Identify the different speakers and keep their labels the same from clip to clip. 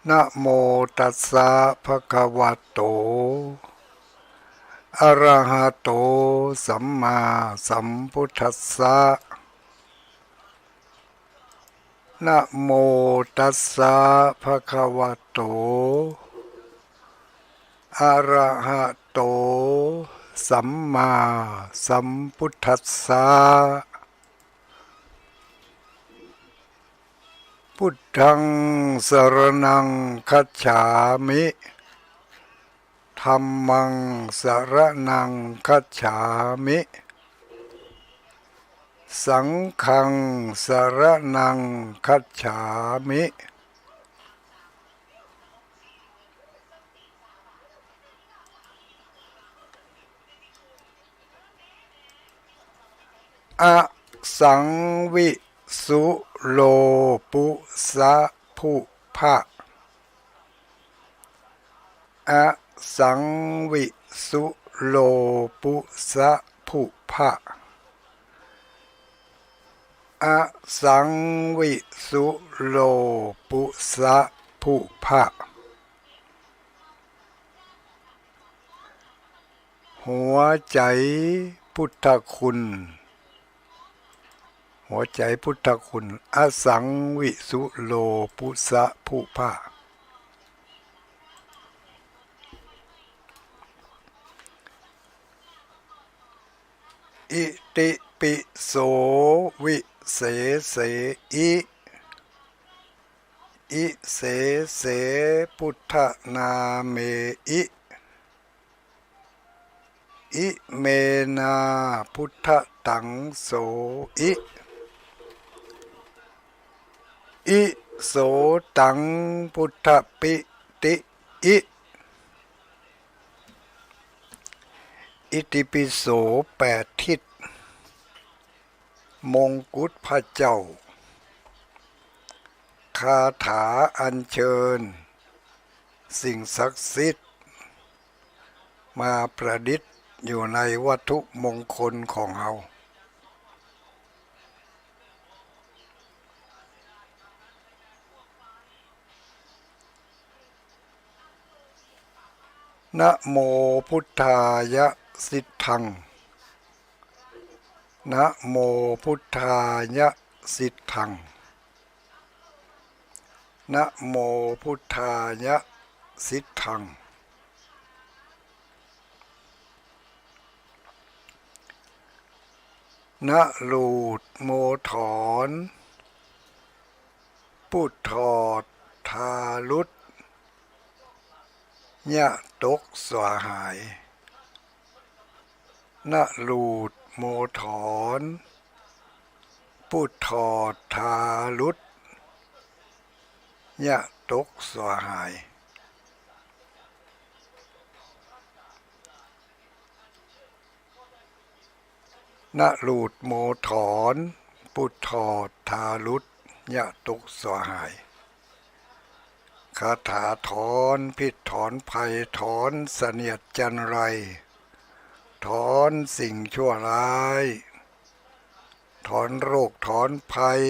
Speaker 1: นะโมตัสสะภะคะวะโตอะระหะโตสัมมาสัมพุทธัสสะนะโมตัสสะภะคะวะโตอะระหะโตสัมมาสัมพุทธัสสะพุทธังสรณังคัจฉามิธัมมังสรณังคัจฉามิสังฆังสรณังคัจฉามิอะสังวิสุโลปุสะภุภะอะสังวิสุโลปุสะภุภะอะสังวิสุโลปุสะภุภะหัวใจพุทธคุณหัวใจพุทธคุณอสังวิสุโลปุสะภุภะอิติปิโสวิเศษอิอิเสเสพุทธนาเมอิอิเมนาพุทธตังโสอิอิโสตังพุทธปิติอิอิติปิโสแปดทิศมงกุฎพระเจ้าคาถาอัญเชิญสิ่งศักดิ์สิทธิ์มาประดิษฐ์อยู่ในวัตถุมงคลของเรานะโมพุทธายะสิทธังนะโมพุทธายะสิทธังนะโมพุทธายะสิทธังนะลูดโมถอนพุทธอดทาลุดยะตกสวาหายนะลูดโมถอนพุทธอดทาลุดยะตกสวาหายนะลูดโมถอนพุทธอดทาลุดยะตกสวาหายคาถาถอนพิษถอนภัยถอนเสนียดจันไรถอนสิ่งชั่วร้ายถอนโรคถอนภัย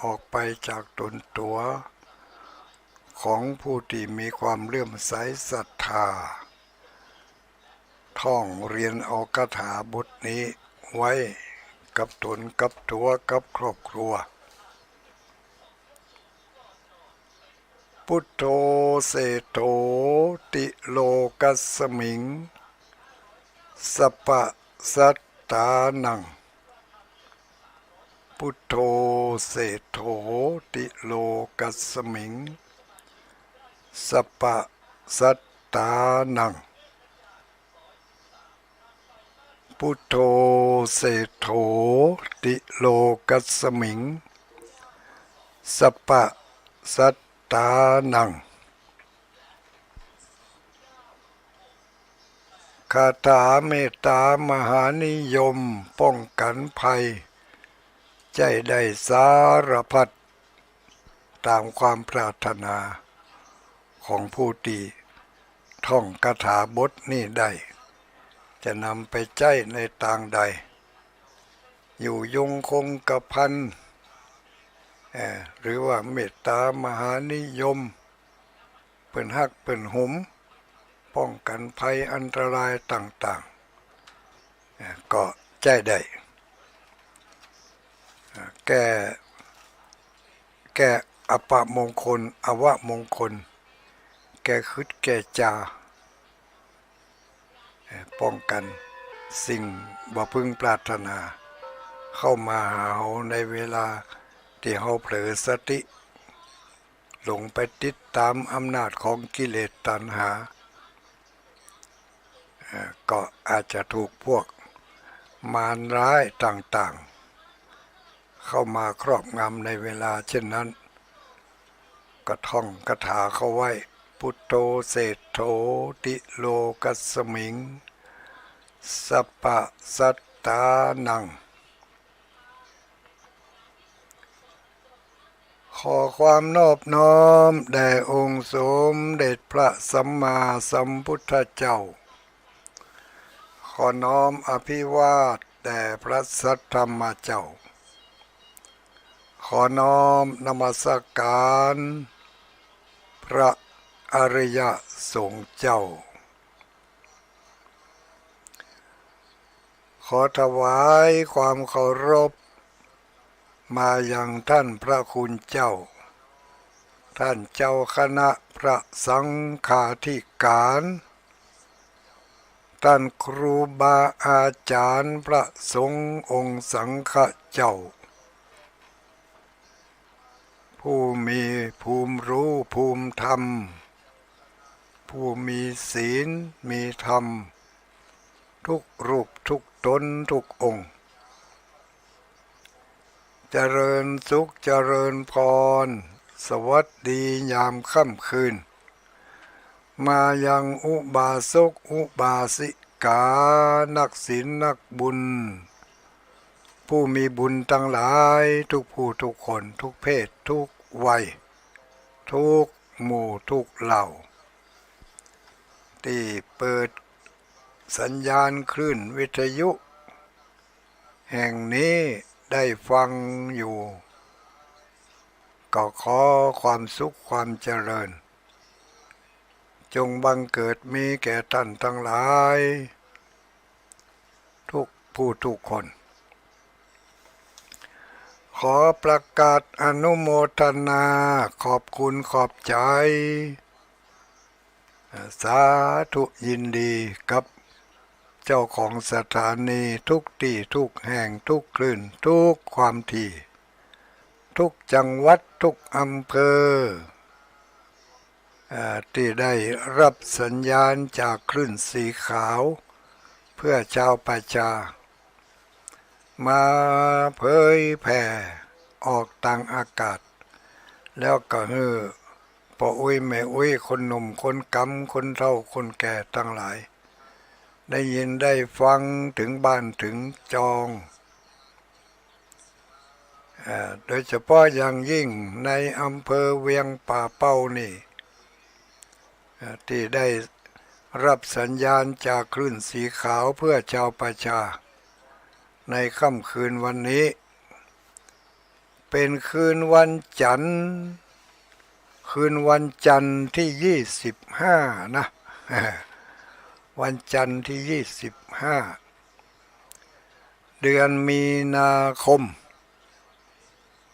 Speaker 1: ออกไปจากตนตัวของผู้ที่มีความเลื่อมใสศรัทธาท่องเรียนเอาคาถาบทนี้ไว้กับตนกับตัวกับครอบครัวพุทโธเสโธติโลกัสสมิงสัปปะสัตตานังพุทโธเสโธติโลกัสสมิงสัปปะสัตตานังพุทโธเสโธติโลกัสสมิงสัปปะสัตตานังคาถาเมตตามหานิยมป้องกันภัยใจได้สารพัดตามความปรารถนาของผู้ที่ท่องคาถาบทนี้ได้จะนำไปใช้ในต่างใดอยู่ยงคงกระพันหรือว่าเมตตามหานิยม ปิ่นฮักเปิ่นหุมป้องกันภัยอันตรายต่างๆก็ใจได้แก้อัปมงคลอวมงคลแก้คิดแก้จาป้องกันสิ่งบ่พึงปรารถนาเข้ามาหาเราในเวลาที่เราเผลอสติหลงไปติดตามอำนาจของกิเลสตัณหาก็อาจจะถูกพวกมารร้ายต่างๆเข้ามาครอบงำในเวลาเช่นนั้นก็ท่องคาถาเข้าไว้พุทโธเศธโธติโลกัสสมิงสัพพะสัตตานังขอความนอบน้อมแด่องค์สมเด็จพระสัมมาสัมพุทธเจ้าขอน้อมอภิวาทแด่พระสัทธรรมเจ้าขอน้อมนมัสการพระอริยสงฆ์เจ้าขอถวายความเคารพมายังท่านพระคุณเจ้าท่านเจ้าคณะพระสังฆาธิการท่านครูบาอาจารย์พระสงฆ์องค์สังฆเจ้าผู้มีภูมิรู้ภูมิธรรมผู้มีศีลมีธรรมทุกรูปทุกตนทุกองค์เจริญสุขเจริญพรสวัสดียามค่ำคืนมายังอุบาสกอุบาสิกานักศีลนักบุญผู้มีบุญทั้งหลายทุกผู้ทุกคนทุกเพศทุกวัยทุกหมู่ทุกเหล่าที่เปิดสัญญาณคลื่นวิทยุแห่งนี้ได้ฟังอยู่ก็ขอความสุขความเจริญจงบังเกิดมีแก่ท่านทั้งหลายทุกผู้ทุกคนขอประกาศอนุโมทนาขอบคุณขอบใจสาธุยินดีกับเจ้าของสถานีทุกที่ทุกแห่งทุกคลื่นทุกความถี่ทุกจังหวัดทุกอำเภอที่ได้รับสัญญาณจากคลื่นสีขาวเพื่อชาวประชามาเผยแผ่ออกต่างอากาศแล้วก็พ่ออุ้ยแม่อุ้ยคนหนุ่มคนกำคนเฒ่าคนแก่ทั้งหลายได้ยินได้ฟังถึงบ้านถึงจองโดยเฉพาะอย่างยิ่งในอำเภอเวียงป่าเป้านี่ที่ได้รับสัญญาณจากคลื่นสีขาวเพื่อชาวประชาในค่ำคืนวันนี้เป็นคืนวันจันทร์ที่25นะวันจันทร์ที่25เดือนมีนาคม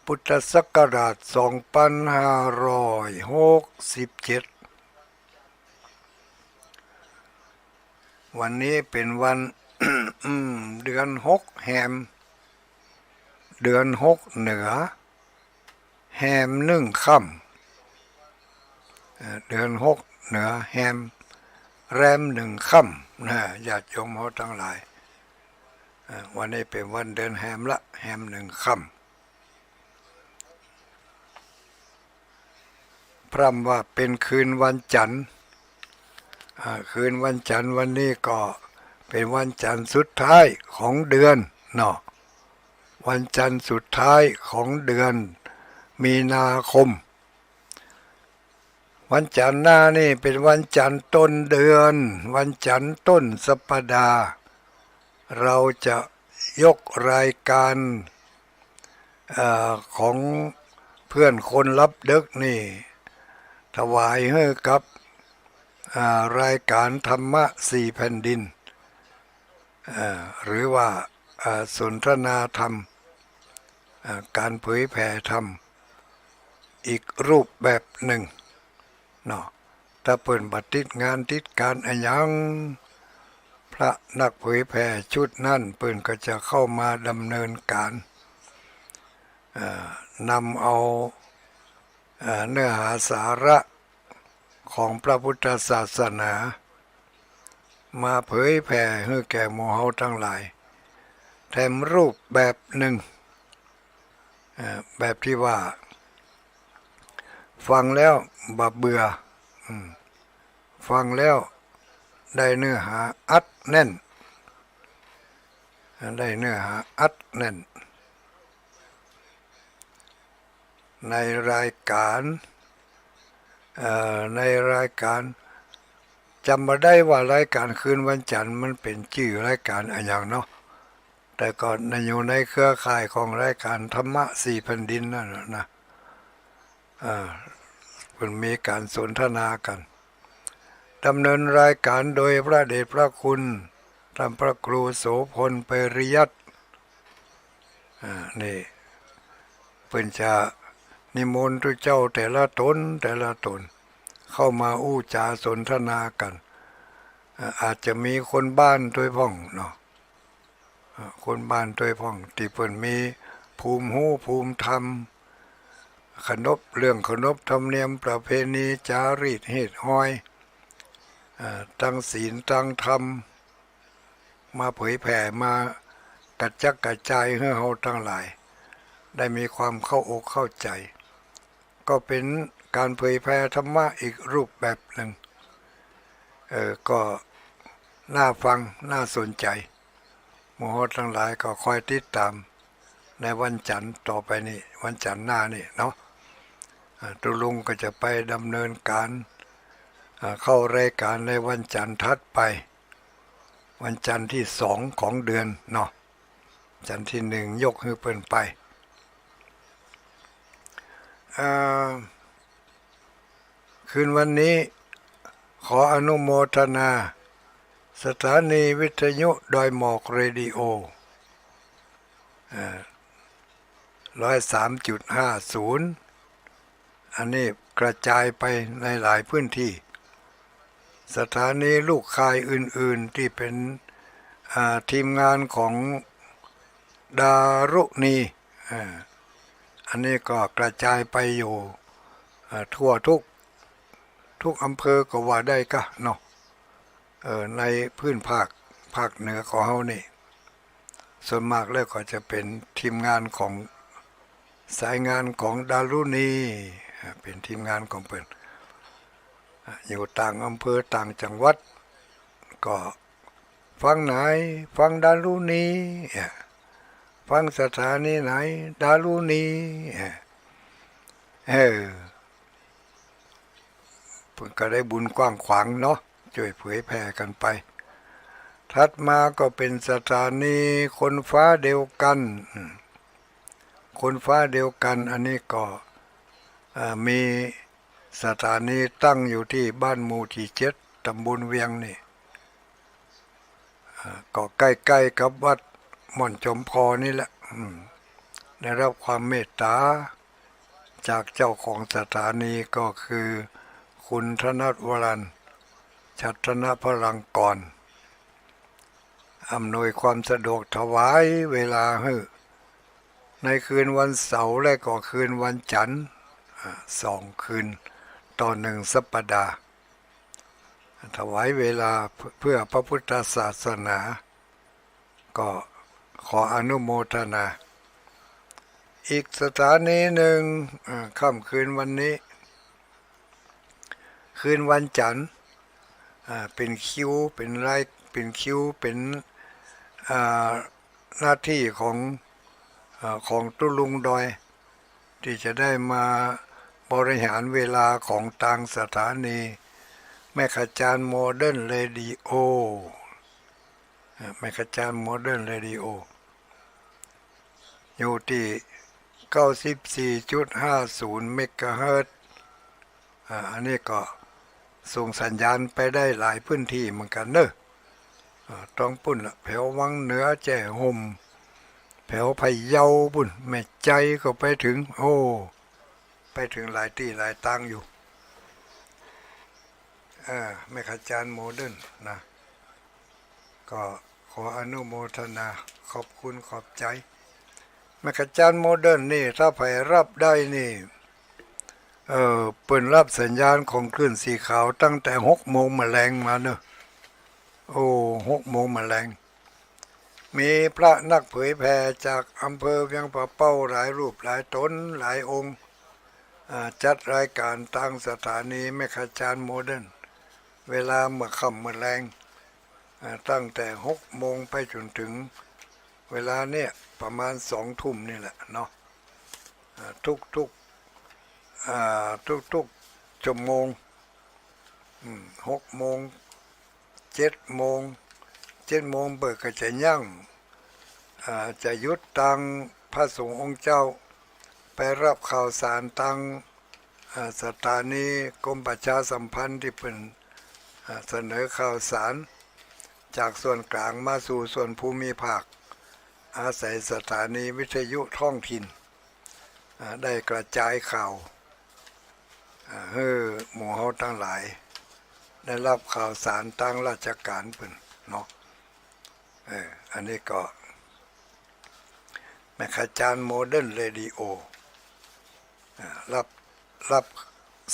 Speaker 1: พุทธศักราช2567วันนี้เป็นวัน เดือน6แฮมเดือน6เหนือแฮม1ค่ำเดือน6เหนือแฮมแรม1ค่ำนะญาติโยมเขาทั้งหลายวันนี้เป็นวันเดือนแฮมละแฮม1ค่ำพร่ำว่าเป็นคืนวันจันทร์คืนวันจันทร์วันนี้ก็เป็นวันจันทร์สุดท้ายของเดือนเนาะวันจันทร์สุดท้ายของเดือนมีนาคมวันจันทร์หน้านี่เป็นวันจันทร์ต้นเดือนวันจันทร์ต้นสัปดาห์เราจะยกรายการของเพื่อนคนรับดึกนี่ ถวายให้กับรายการธรรมะสี่แผ่นดินหรือว่าสนทนาธรรมการเผยแผ่ธรรมอีกรูปแบบหนึ่งเนาะถ้าเปิดบัตรติดงานติดการอะไรยังพระนักเผยแผ่ชุดนั่นเปิ่นก็จะเข้ามาดำเนินการนำเอาเนื้อหาสาระของพระพุทธศาสนามาเผยแผ่ให้แก่หมู่เฮาทั้งหลายแถมรูปแบบหนึ่งแบบที่ว่าฟังแล้วบ่เบื่อฟังแล้วได้เนื้อหาอัดแน่นได้เนื้อหาอัดแน่นในรายการจำมาได้ว่ารายการคืนวันจันทร์มันเป็นชื่อรายการอะไรอย่างเนาะแต่ก่อนอยู่ในเครือข่ายของรายการธรรมะสี่แผ่นดินนั่นนะมันมีการสนทนากันดำเนินรายการโดยพระเดชพระคุณท่านพระครูโสพลเปริยัตินี่เป็นจะนิมนต์ทุกเจ้าแต่ละตนเข้ามาอู้จาสนทนากันอาจจะมีคนบ้านด้วยพ่องเนาะคนบ้านด้วยพ่องที่เพิ่นมีภูมิหูภูมิธรรมขนบเรื่องขนบธรรมเนียมประเพณีจารีตเหตุห้อยตั้งศีลตั้งธรรมมาเผยแผ่มากระจักกระจายให้เฮาทั้งหลายได้มีความเข้าอกเข้าใจก็เป็นการเผยแผ่ธรรมะอีกรูปแบบหนึ่งก็น่าฟังน่าสนใจหมู่เฮาทั้งหลายก็คอยติดตามในวันจันทร์ต่อไปนี่วันจันทร์หน้านี่เนาะตุลุงก็จะไปดำเนินการเข้ารายการในวันจันทร์ถัดไปวันจันทร์ที่2ของเดือนเนาะจันทร์ที่1ยกให้เพิ่นไปคืนวันนี้ขออนุโมทนาสถานีวิทยุดอยหมอกเรดิโอ103.50อันนี้กระจายไปในหลายพื้นที่สถานีลูกค่ายอื่นๆที่เป็นทีมงานของดารุณีอันนี้ก็กระจายไปอยู่ทั่วทุกอำเภอก็ว่าได้ก็เนาะในพื้นภาคเหนือของเฮานี่ส่วนมากแล้วก็จะเป็นทีมงานของสายงานของดารุณีเป็นทีมงานของเพิ่นอยู่ต่างอำเภอต่างจังหวัดก็ฟังไหนฟังดารุณีฟังสถานีไหนดารุณีเพิ่นก็ได้บุญกว้างขวางเนาะช่วยเผยแผ่กันไปถัดมาก็เป็นสถานีคนฟ้าเดียวกันคนฟ้าเดียวกันอันนี้ก็มีสถานีตั้งอยู่ที่บ้านหมู่ที่7ตำบลเวียงนี่ก็ใกล้ๆกับวัดม่อนจอมพอนี่แหละได้รับความเมตตาจากเจ้าของสถานีก็คือคุณธนวรัญชัตนพลังกรอำนวยความสะดวกถวายเวลาให้ในคืนวันเสาร์และก็คืนวันจันทร์2 คืนต่อ1 สัปดาห์ถวายเวลาเพื่อพระพุทธศาสนาก็ขออนุโมทนาอีกสถานีหนึ่งค่ำคืนวันนี้คืนวันจันทร์เป็นคิวเป็นคิวเป็นหน้าที่ของตุลุงดอยที่จะได้มาบริหารเวลาของทางสถานีแม่ขจารย์โมเดิร์นเรดิโอแม่ขจารย์โมเดิร์นเรดิโออยู่ที่ 94.50 เมกะเฮิรตซ์ อันนี้ก็ส่งสัญญาณไปได้หลายพื้นที่เหมือนกันเนอะต้องปุ่นละแถววังเหนือแจ้ห่มแถวพะเยาปุ่นแม่ใจก็ไปถึงโอ้ไปถึงหลายที่หลายตังอยู่แม่ขจารย์โมเดิร์นนะก็ขออนุโมทนาขอบคุณขอบใจแม่ขจารย์โมเดิร์นนี่ถ้าใครรับได้นี่เปิดรับสัญญาณของคลื่นสีขาวตั้งแต่6 โมงแมลงมาเนอะโอ้6 โมงแมลงมีพระนักเผยแผ่จากอำเภอเวียงป่าเป้าหลายรูปหลายตนหลายองค์จัดรายการตั้งสถานีแม่ขจารย์โมเดิร์นเวลาเมื่อค่ำเมื่อแรงตั้งแต่6 โมงไปจนถึงเวลาเนี่ยประมาณ20 ทุ่มนี่แหละเนาะทุกชั่วโมง6 โมง7 โมง7 โมงเบิกก็จะยั่งจะยุดตังพระสงฆ์องค์เจ้าไปรับข่าวสารตังสถานีกรมประชาสัมพันธ์ที่เป็นเสนอข่าวสารจากส่วนกลางมาสู่ส่วนภูมิภาคอาศัยสถานีวิทยุท้องถิ่นได้กระจายข่าวให้หมู่เฮาทั้งหลายได้รับข่าวสารทางราชการเพิ่นเนาะอันนี้ก็แม่ขจารย์โมเดิร์นเรดิโอรับ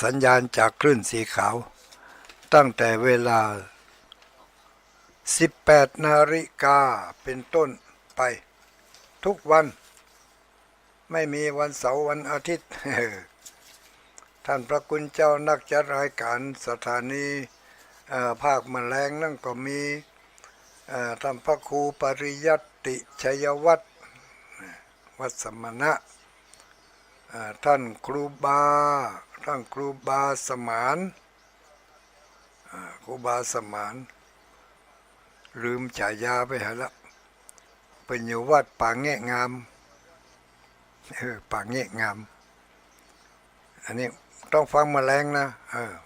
Speaker 1: สัญญาณจากคลื่นสีขาวตั้งแต่เวลา18 นาฬิกาเป็นต้นไปทุกวันไม่มีวันเสาร์วันอาทิตย์ท่านพระคุณเจ้านักจัดรายการสถานีภาคแมลงนั่นก็มีท่านพระครูปริยัติชัยวัฒน์วัดสมณะท่านครูบาสมานครูบาสมานลืมฉายาไปหาละเป็นอยู่วัดป่าแงะงามป่าแงะงามอันนี้ต้องฟังแมลงนะ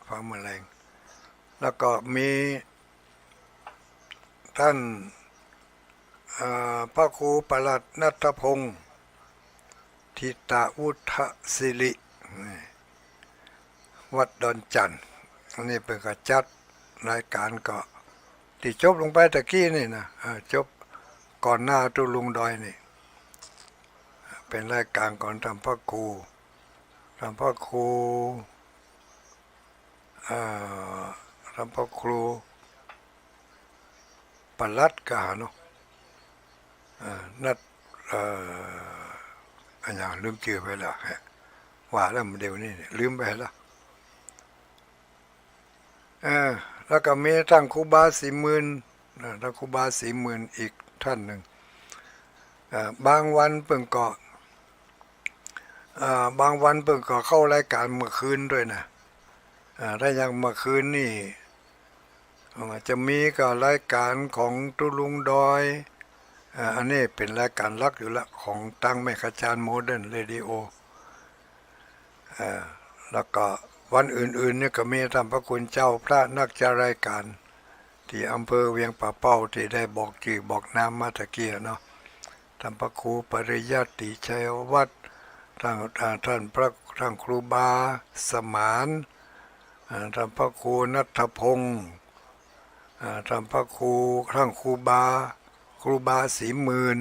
Speaker 1: ฟังแมลงแล้วก็มีท่านพระครูประหลัดณัฐพงศ์ทิตาวุฒศิริวัดดอนจันทร์อันนี้เป็นกระจัดรายการก็ที่จบลงไปตะกี้นี่นะจบก่อนหน้าตุลุงดอยนี่เป็นรายการก่อนทำพระครูทำพระครูประหลัดกาเนาะนัดอันอย่างลืมชื่อไปแล้วว่าแล้วมันเดี๋ยวนี้ลืมไปแล้วแล้วก็มีท่านครูบาสีหมื่นท่านครูบาสีหมื่นอีกท่านหนึ่งบางวันเพิ่งก็เข้ารายการเมื่อคืนด้วยนะถ้าอย่างเมื่อคืนนี่จะมีก็รายการของตุลุงดอยอันนี้เป็นรายการหลักอยู่ละของตั้งแม่ขจารย์โมเดิร์นเรดิโอแล้วก็วันอื่นๆเนี่ยก็มีท่านพระคุณเจ้าพระนักจัดรายการที่อำเภอเวียงป่าเป้าที่ได้บอกชื่อบอกนามมาตะเกียเนาะท่านพระครูปริยัติชัยวัฒน์ท่านครูบาสมานท่านพระครูณัฐพงศ์ท่านพระครูครูบาสีหมื่น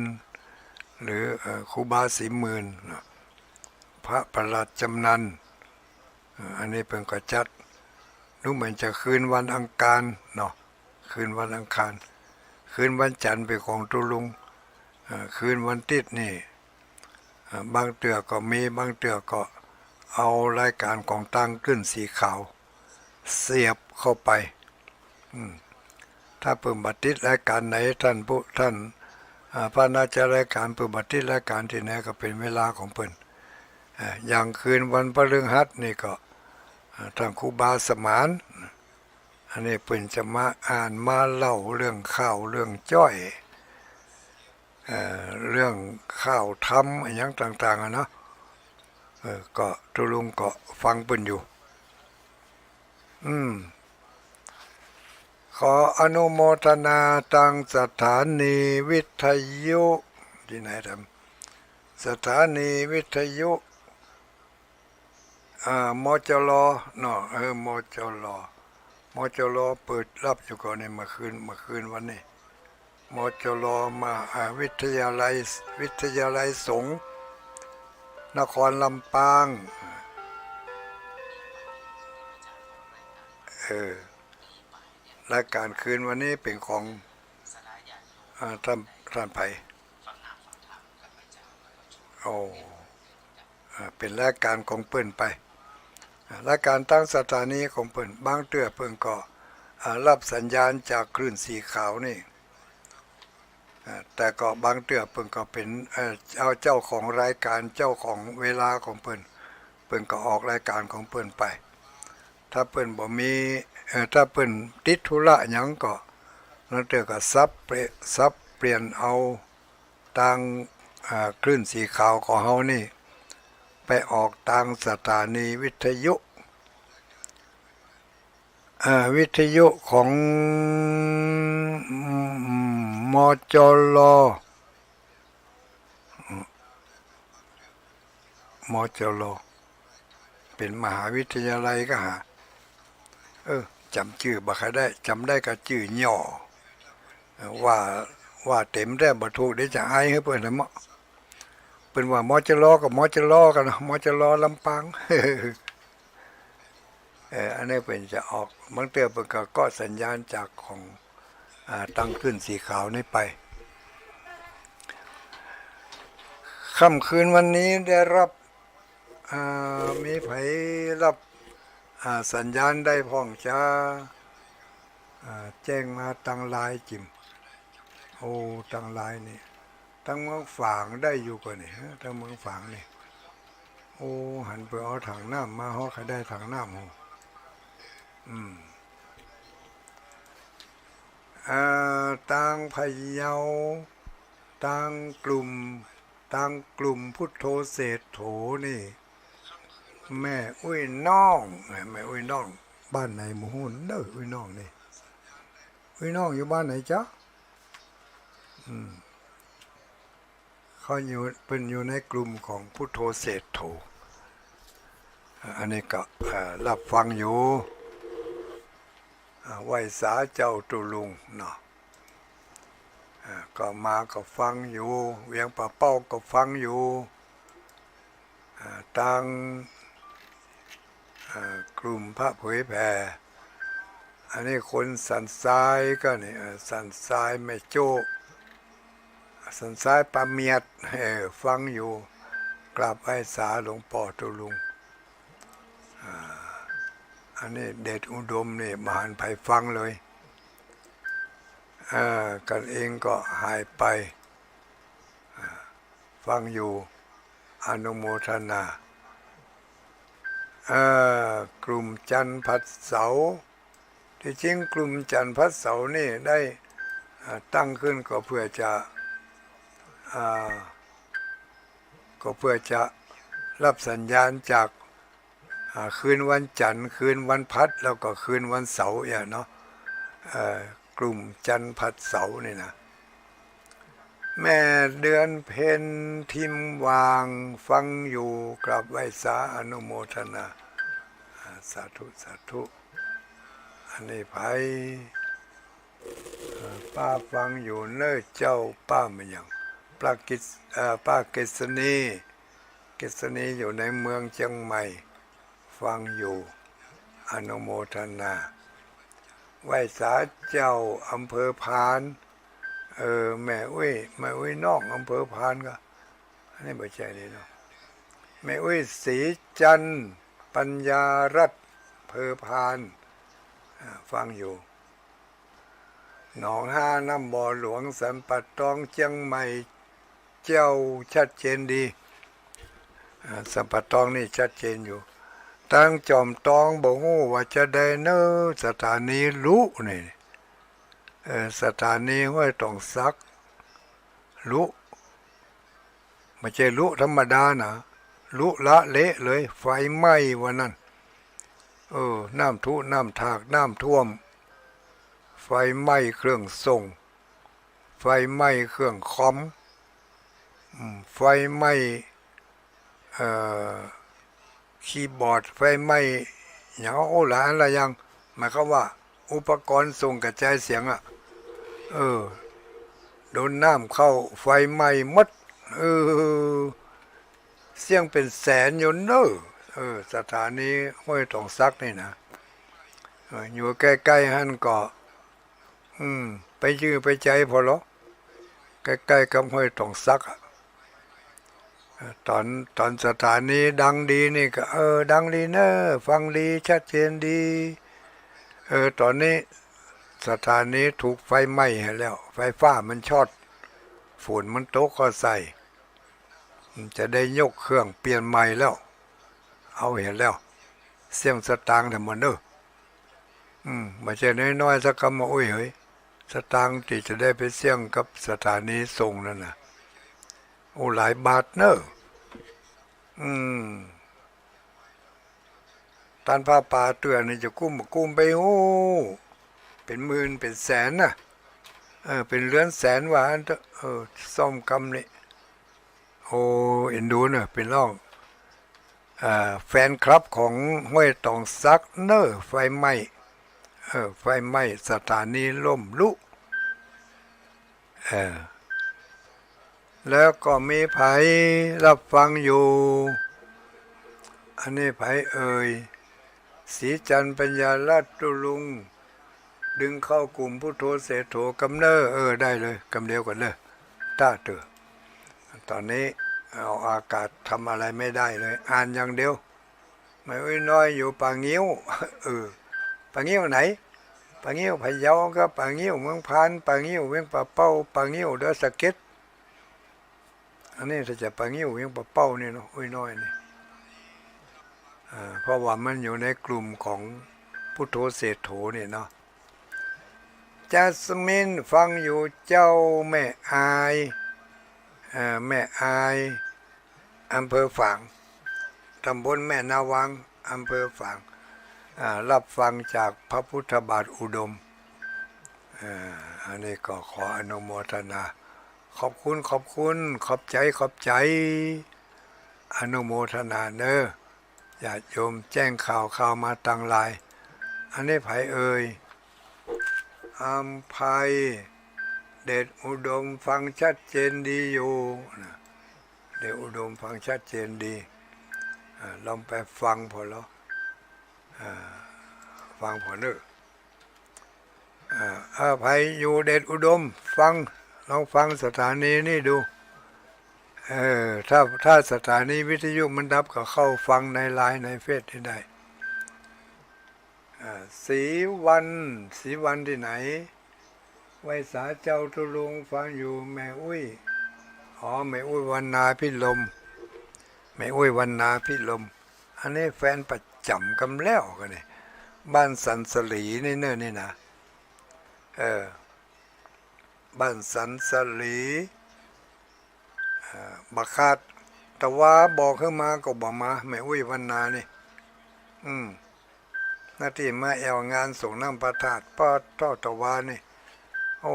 Speaker 1: หรือครูบาสีหมื่นพระประหลัดจำนันอันนี้เป็นกระจัดนู้เหมือนจะคืนวันอังคารเนาะคืนวันอังคารคืนวันจันทร์เป็นของตุลุงคืนวันอาทิตย์นี่บางเตือก็มีบางเตือก็เอารายการของตั้งขึ้นสีขาวเสียบเข้าไปถ้าเปิดบัตรติดรายการไหนท่านพระนาจารายการเปิดบัตรติดรายการที่ไหนก็เป็นเวลาของเพิ่นอย่างคืนวันพฤหัสนี่ก็ท่านครูบาสมานอันนี้เพิ่นจะมาอ่านมาเล่าเรื่องข้าวเรื่องจ้อยเรื่องข้าวทำอะไรอย่างต่างๆนะก็ตุลุงก็ฟังเพิ่นอยู่ อืมขออนุโมทนาตังสถานีวิทยุที่ไหนทำสถานีวิทยุมจรเนาะมจรมจรเปิดรับอยู่ก่อนในเมื่อคืนวันนี้มจรมาวิทยาลัยสงฆ์นครลำปางเออรายการคืนวันนี้เป็นของท่านไผ่โอ้เป็นรายการของเปิ้นไปรายการตั้งสถานีของเปิ้นบางเตื้อเปิ้นก็รับสัญญาณจากคลื่นสีขาวนี่แต่ก็บางเตื้อเปิ้นก็เป็นเจ้าของรายการเจ้าของเวลาของเปิ้นก็ออกรายการของเปิ้นไปถ้าเปิ้นบ่มีถ้าเปิ้นติดธุระหยังก็นั่นเตื้อก็ซับเปลี่ยนเอาทางคลื่นสีขาวของเฮานี่ไปออกทางสถานีวิทยุของมจรมจรเป็นมหาวิทยาลัยก็หาจำชื่อบ่ค่อยได้จำได้ก็ชื่อย่อว่าเต็มได้บ่ถูกเดี๋ยวจะอายให้เพิ่นละเมาะเปิ้นว่ามจรกับมจรกันนะมจรลำปางอันนี้เป็นจะออกบางเตือเปินก็สัญญาณจากของตั้งขึ้นสีขาวนี่ไปค่ำคืนวันนี้ได้รับมีไผรับสัญญาณได้พ้องจะแจ้งมาตั้งลายจิมโอ้ตั้งลายนี่ตั้งเมืองฝางได้อยู่ก่อนนี่ตั้งเมืองฝางนี่โอ้หันไปเอาถังน้ำมาเขาใครได้ถังน้ำโหต่างพะเยาต่างกลุ่มพุทโธเศรษโถนี่แม่อุ้ยน้องบ้านไหนหมู่หุ่นเด้ออุ้ยน้องนี่อุ้ยน้องอยู่บ้านไหนจ๊ะเขาเป็นอยู่ในกลุ่มของพุทโธเศรษโถอันนี้ก็รับฟังอยู่ไหวสาเจ้าตุลุงเนาะก็มาก็ฟังอยู่เวียงป่าเป้าก็ฟังอยู่ต่างกลุ่มพระเผยแผ่อันนี้คนสันทรายก็นี่สันทรายแม่โจ้สันทรายปาเมียดฟังอยู่กราบไหว้สาหลวงพ่อตุลุงอันนี้เดชอุดมนี่มหันต์ไผฟังเลยกันเองก็หายไปฟังอยู่อนุโมทนากลุ่มจันทร์พัดเสาที่จริงกลุ่มจันทร์พัดเสานี่ได้ตั้งขึ้นก็เพื่อจะรับสัญญาณจากคืนวันจันทร์คืนวันพัดแล้วก็คืนวันเสาร์อย่างเนาะกลุ่มจันทร์พัดเสานี่นะแม่เดือนเพ็ญทิมวางฟังอยู่กราบไหว้สาอนุโมทนาสาธุอันนี้ไผป้าฟังอยู่เน้อเจ้าป้ามันยังป้าเกษณีอยู่ในเมืองเชียงใหม่ฟังอยู่อนุโมทนาไหว้สาเจ้าอำเภอพานแม่อุ้ยน้องอำเภอพานก็อันนี้บ่ใช่เลยเนาะแม่อุ้ยศรีจันทร์ปัญญารัตน์อำเภอพานฟังอยู่หนองห้าน้ำบ่อหลวงสันปัดตองเชียงใหม่เจ้าชัดเจนดีสันปัดตองนี่ชัดเจนอยู่ตั้งจอมตองบ่ฮู้ว่าจะได้เน้อสถานีรู้นี่สถานีห้วยตองซักรู้ไม่ใช่รู้ธรรมดานะรู้ละเละเลยไฟไหม้วันนั้น น้ำทุน้ำถากน้ำท่วมไฟไหม้เครื่องส่งไฟไหม้เครื่องคอมไฟไหม้เอ่อคีย์บอร์ดไฟไหม้อย่างโอ้หลายอะไรยังหมายความว่าอุปกรณ์ส่งกระจายเสียงเออโดนน้ำเข้าไฟไหม้หมดเออเสียงเป็นแสนอยู่เนอะสถานีห้วยตองซักนี่นะอยู่ใกล้ๆฮั่นก็ไปยื้อไปใจพอหรอใกล้ๆกับห้วยตองซักตอนสถานีดังดีนี่ก็ดังดีเนอะฟังดีชัดเจนดีตอนนี้สถานีถูกไฟไหม้แล้วไฟฟ้ามันช็อตฝุ่นมันตกก็ใส่จะได้ยกเครื่องเปลี่ยนใหม่แล้วเอาเห็นแล้วเสียงสตางค์ทั้งหมดเนอะไม่ใช่น้อยๆสักคำว่าโอ้ยเฮ้ยสตางค์ที่จะได้ไปเสี่ยงกับสถานีส่งนั่นน่ะโอ้หลายบาทเนอะตานผ้าป่าเตือนนี่จะกุ้มไปโอ้เป็นหมื่นเป็นแสนน่ะเป็นเรือนแสนว่าซ่อมกำนี่โอ้เอ็นดูเนอะเป็นร่องแฟนคลับของห้วยตองซักเนอะไฟไหม้ไฟไหม้สถานีล่มลุแล้วก็มีไผรับฟังอยู่อันนี้ไผศรีจันทร์ปัญญาลัตตุลุงดึงเข้ากลุ่มพุทโธเสโถกำเนอได้เลยกำเดียวกันเลยต้าเตือตอนนี้เอาอากาศทำอะไรไม่ได้เลยอ่านอย่างเดียวไม่อ้น้อยอยู่ป่างิ้วป่างิ้วไหนป่างิ้วพะเยาก็ป่างิ้วเมืองพานป่างิ้วเวียงป่าเป้าป่างิ้วเดือสะเก็ดอันนี้ถ้าจะป่างิ้วเวียงป่าเป้านี่เนาะอ้น้อยนี่เพราะว่ามันอยู่ในกลุ่มของพุทโธเศรษโถนี่เนาะจัสมินฟังอยู่เจ้าแม่อายแม่อายอำเภอฝางตำบลแม่นาวังอำเภอฝางรับฟังจากพระพุทธบาทอุดมอันนี้ก็ขออนุโมทนาขอบคุณขอบใจอนุโมทนาเนอญาติโยมแจ้งข่าวมาตังหลายอันนี้ไผอัมภัยเดชอุดมฟังชัดเจนดีอยู่เดชอุดมฟังชัดเจนดีลองไปฟังพอแล้วฟังพอเนอภัยอยู่เดชอุดมฟังลองฟังสถานีนี่ดูถ้าสถานีวิทยุมันดับก็เข้าฟังในไลน์ในเฟซได้สีวันที่ไหนไว้สาเจ้าตุลุงฟังอยู่แม่อุ้ยแม่อุ้ยวันนาพิลมแม่อุ้ยวันนาพิลมอันนี้แฟนประจำกำแล้วกันนี่บ้านสันสลีนี่เนอะนี่นะบ้านสันสลีบักคาดแต่ว่าบอกขึ้นมาก็บอกมาแม่อุ้ยวันนานี่หน้าที่มาแอวงานส่งน้ำประทาดป้าต้อตะวานี่โอ้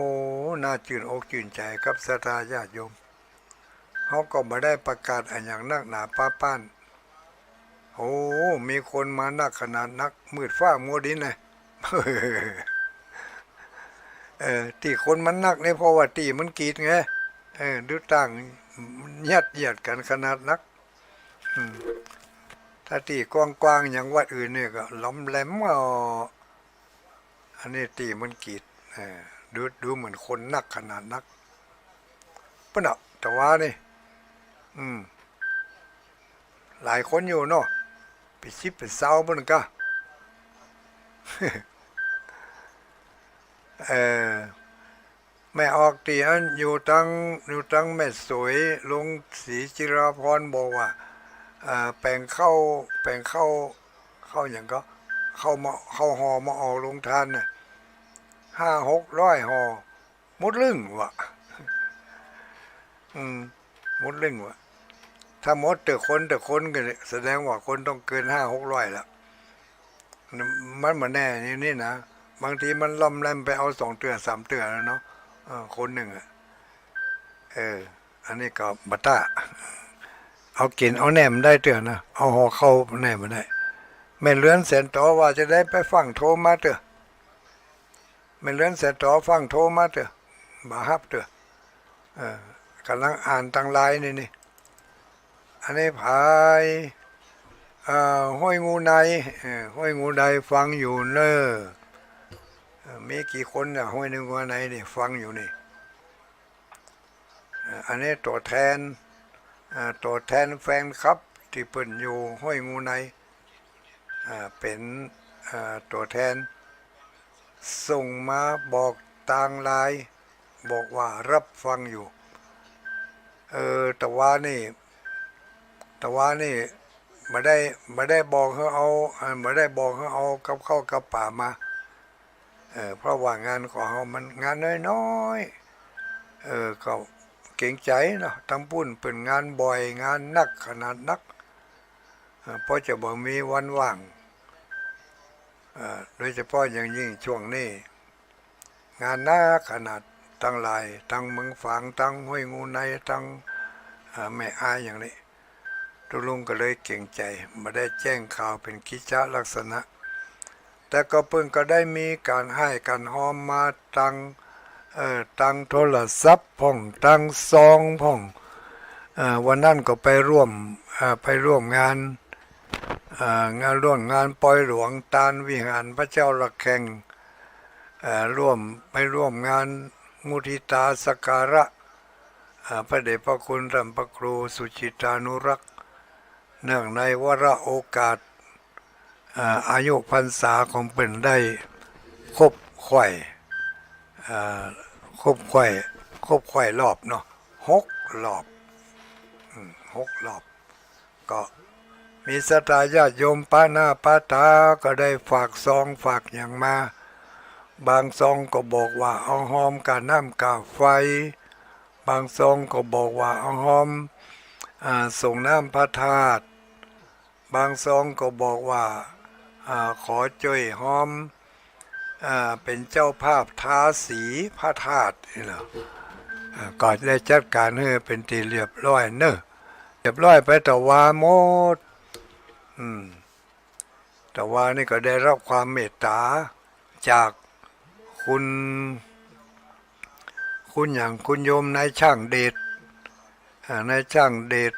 Speaker 1: น่าจื่นอกจื่นใจกับศรัทธาญาติโยมเขาก็มาได้ประกาศอันอย่างนักหนาป้านโอ้มีคนมานักขนาดนักมืดฟ้ามัวดินเลยตีคนมันนักเนี่ยเพราะว่าตีมันกีดไงดูต่างยัดเยียดกันขนาดนักถ้าตีกว้างๆอย่างวัดอื่นเนี่ยก็ล้มแหลมอันนี้ตีมันกีดดูเหมือนคนนักขนาดนักปะเนาะแต่ว่านี่หลายคนอยู่เนาะไปชิบไปเศร้าบ้างก็แม่ออกตีอันอยู่ตั้งแม่สวยลงศรีจิราพรบอกว่าแปลงเข้าอย่างก็เข้าห่อมาออกลงทานน่ะ500-600ห่อหมดลึ่งวะหมดลึ่งวะถ้าหมดแต่คนก็แสดงว่าคนต้องเกิน500-600แล้ว มันเหมือนแน่นี่นะบางทีมันล่อมแลมไปเอา2 เตือ3 เตือแล้วเนาะคนหนึ่งอันนี้ก็บัตตาเอากินเอาแหนมได้เตือนะเอาห่อเข้าแหนมมาได้แม่เลื้อนเสร็จต่อว่าจะได้ไปฟังโทรมาเตือแม่เลื้อนเสร็จต่อฟังโทรมาเตือบาฮับเตือกำลังอ่านตังไลน์นี่อันนี้ภายห้วยงูในห้วยงูใดฟังอยู่เนอมีกี่คนเนี่ยห้วยงูในนี่ฟังอยู่นี่อันนี้ตัวแทนแฟนครับที่เปิ่นอยู่ห้วยงูในเป็นตัวแทนส่งมาบอกทางไลน์บอกว่ารับฟังอยู่แต่ว่านี่ไม่ได้บอกเขาเอาไม่ได้บอกเขาเอากับข้าวกับป่ามาเพราะว่างานของเขามันงานน้อยๆก็เก่งใจเนาะทั้งปุ้นเป็นงานบ่อยงานนักขนาดนักเพราะจะบ่มีวันว่างโดยเฉพาะอย่างยิ่งช่วงนี้งานนักขนาดตั้งหลายตั้งเมืองฝางตั้งห้วยงูในตั้งแม่อายอย่างนี้ตุลุงก็เลยเก่งใจมาได้แจ้งข่าวเป็นกิจลักษณะแต่ก็เพิ่งก็ได้มีการให้การหอมมาตั้งโทรศัพท์พ่องตั้งซองพ่องวันนั้นก็ไปร่วมงานงานปล่อยหลวงตาลวิหารพระเจ้าระฆังไปร่วมงานมุทิตาสการะพระเดชพระคุณท่านพระครูสุจิตานุรักษ์เนื่องในวาระโอกาสอายุพรรษาของเปิ่นได้ครบไข่รอบเนาะ6 รอบ6 รอบก็มีศรัทธาญาติโยมป้าหน้าป้าตาก็ได้ฝากซองฝากอย่างมาบางซองก็บอกว่าเอาหอมกาน้ำกาไฟบางซองก็บอกว่าเอาหอมส่งน้ำพระธาตุบางซองก็บอกว่าขอช่วยหอมเป็นเจ้าภาพทาสีพระธาตุนี่แหละก่อนได้จัดการให้เป็นทีเรียบร้อยเรียบร้อยไปแต่ว่าหมดแต่ว่านี่ก็ได้รับความเมตตาจากคุณอย่างคุณโยมนายช่างเดช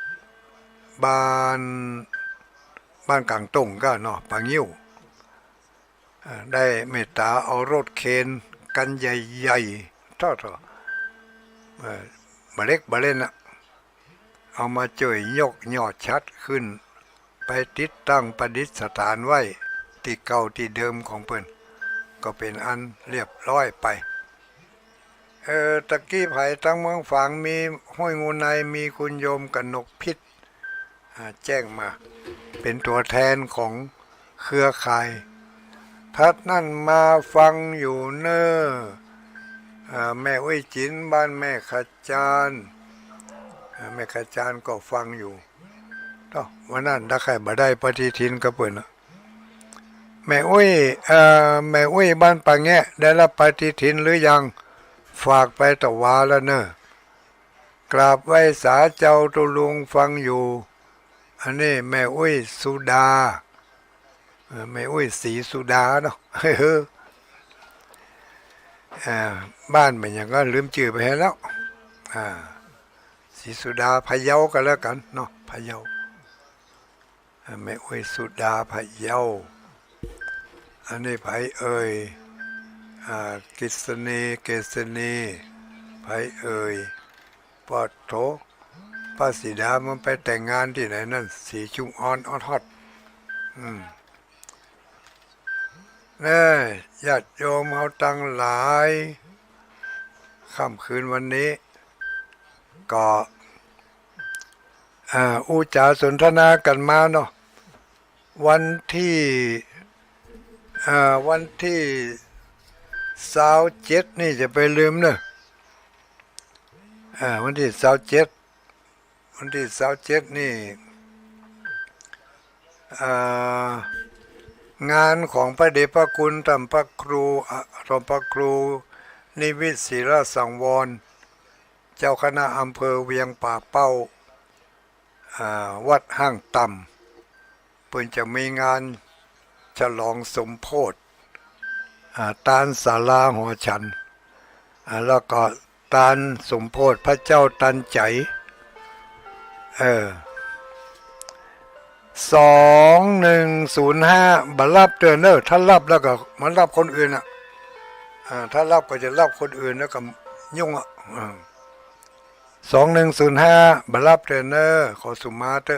Speaker 1: บ้านกลางตงก็เนาะปางยิ้วได้เมตตาเอารถเคนกันใหญ่ๆท่อมาเล็กมาเล่นนะเอามาจ่วยยกยอดชัดขึ้นไปติดตั้งประดิษฐานไว้ที่เก่าที่เดิมของเพิ่นก็เป็นอันเรียบร้อยไปตะกี้ไผ่ตั้งเมืองฝางมีห้วยงูในมีคุณโยมกนกพิษแจ้งมาเป็นตัวแทนของเครือข่ายทัดนั่นมาฟังอยู่เนอแม่อุ้ยจินบ้านแม่ขจารก็ฟังอยู่วันนั้นถ้าใครบ่ได้ปฏิทินก็เปิดนะแม่อุ้ยบ้านปางแงะได้รับปฏิทินหรือยังฝากไปตะวาแล้วเนอะกราบไหว้สาเจ้าตุลุงฟังอยู่อันนี้แม่อุ้ยสุดาแม่อุ้ยศรีสุดาเนาะบ้านเป็นอย่างก็ลืมชื่อไปแล้วศรีสุดาพะเยาก็แล้วกันเนาะพะเยาแม่อุ้ยสุดาพะเยาอันนี้ไผเอ่ยกิษณีไผเอ่ยปอดโถป้าสีดามันไปแต่งงานที่ไหนนั่นสีชุมอ่อนออดฮอดญาติโยมเขาตั้งหลายค่ำคืนวันนี้ก็อู้จาสนทนากันมาเนาะวันที่27นี่จะไปลืมเนอะวันที่27นี่ งานของพระเดชพระคุณธรรมพระครูธรรมพระครูนิวิตศิรสังวรเจ้าคณะอำเภอเวียงป่าเป้าวัดห้างต่ำเพิ่นจะมีงานฉลองสมโภชตานศาลาหอฉันแล้วก็ตานสมโภชพระเจ้าตันใจ2105บัตรรับเตือนเนอถ้ารับแล้วก็มันรับคนอื่นถ้ารับก็จะรับคนอื่นแล้วก็ยุ่ง2105บัตรรับเตือนเนอขอสุมาเตอ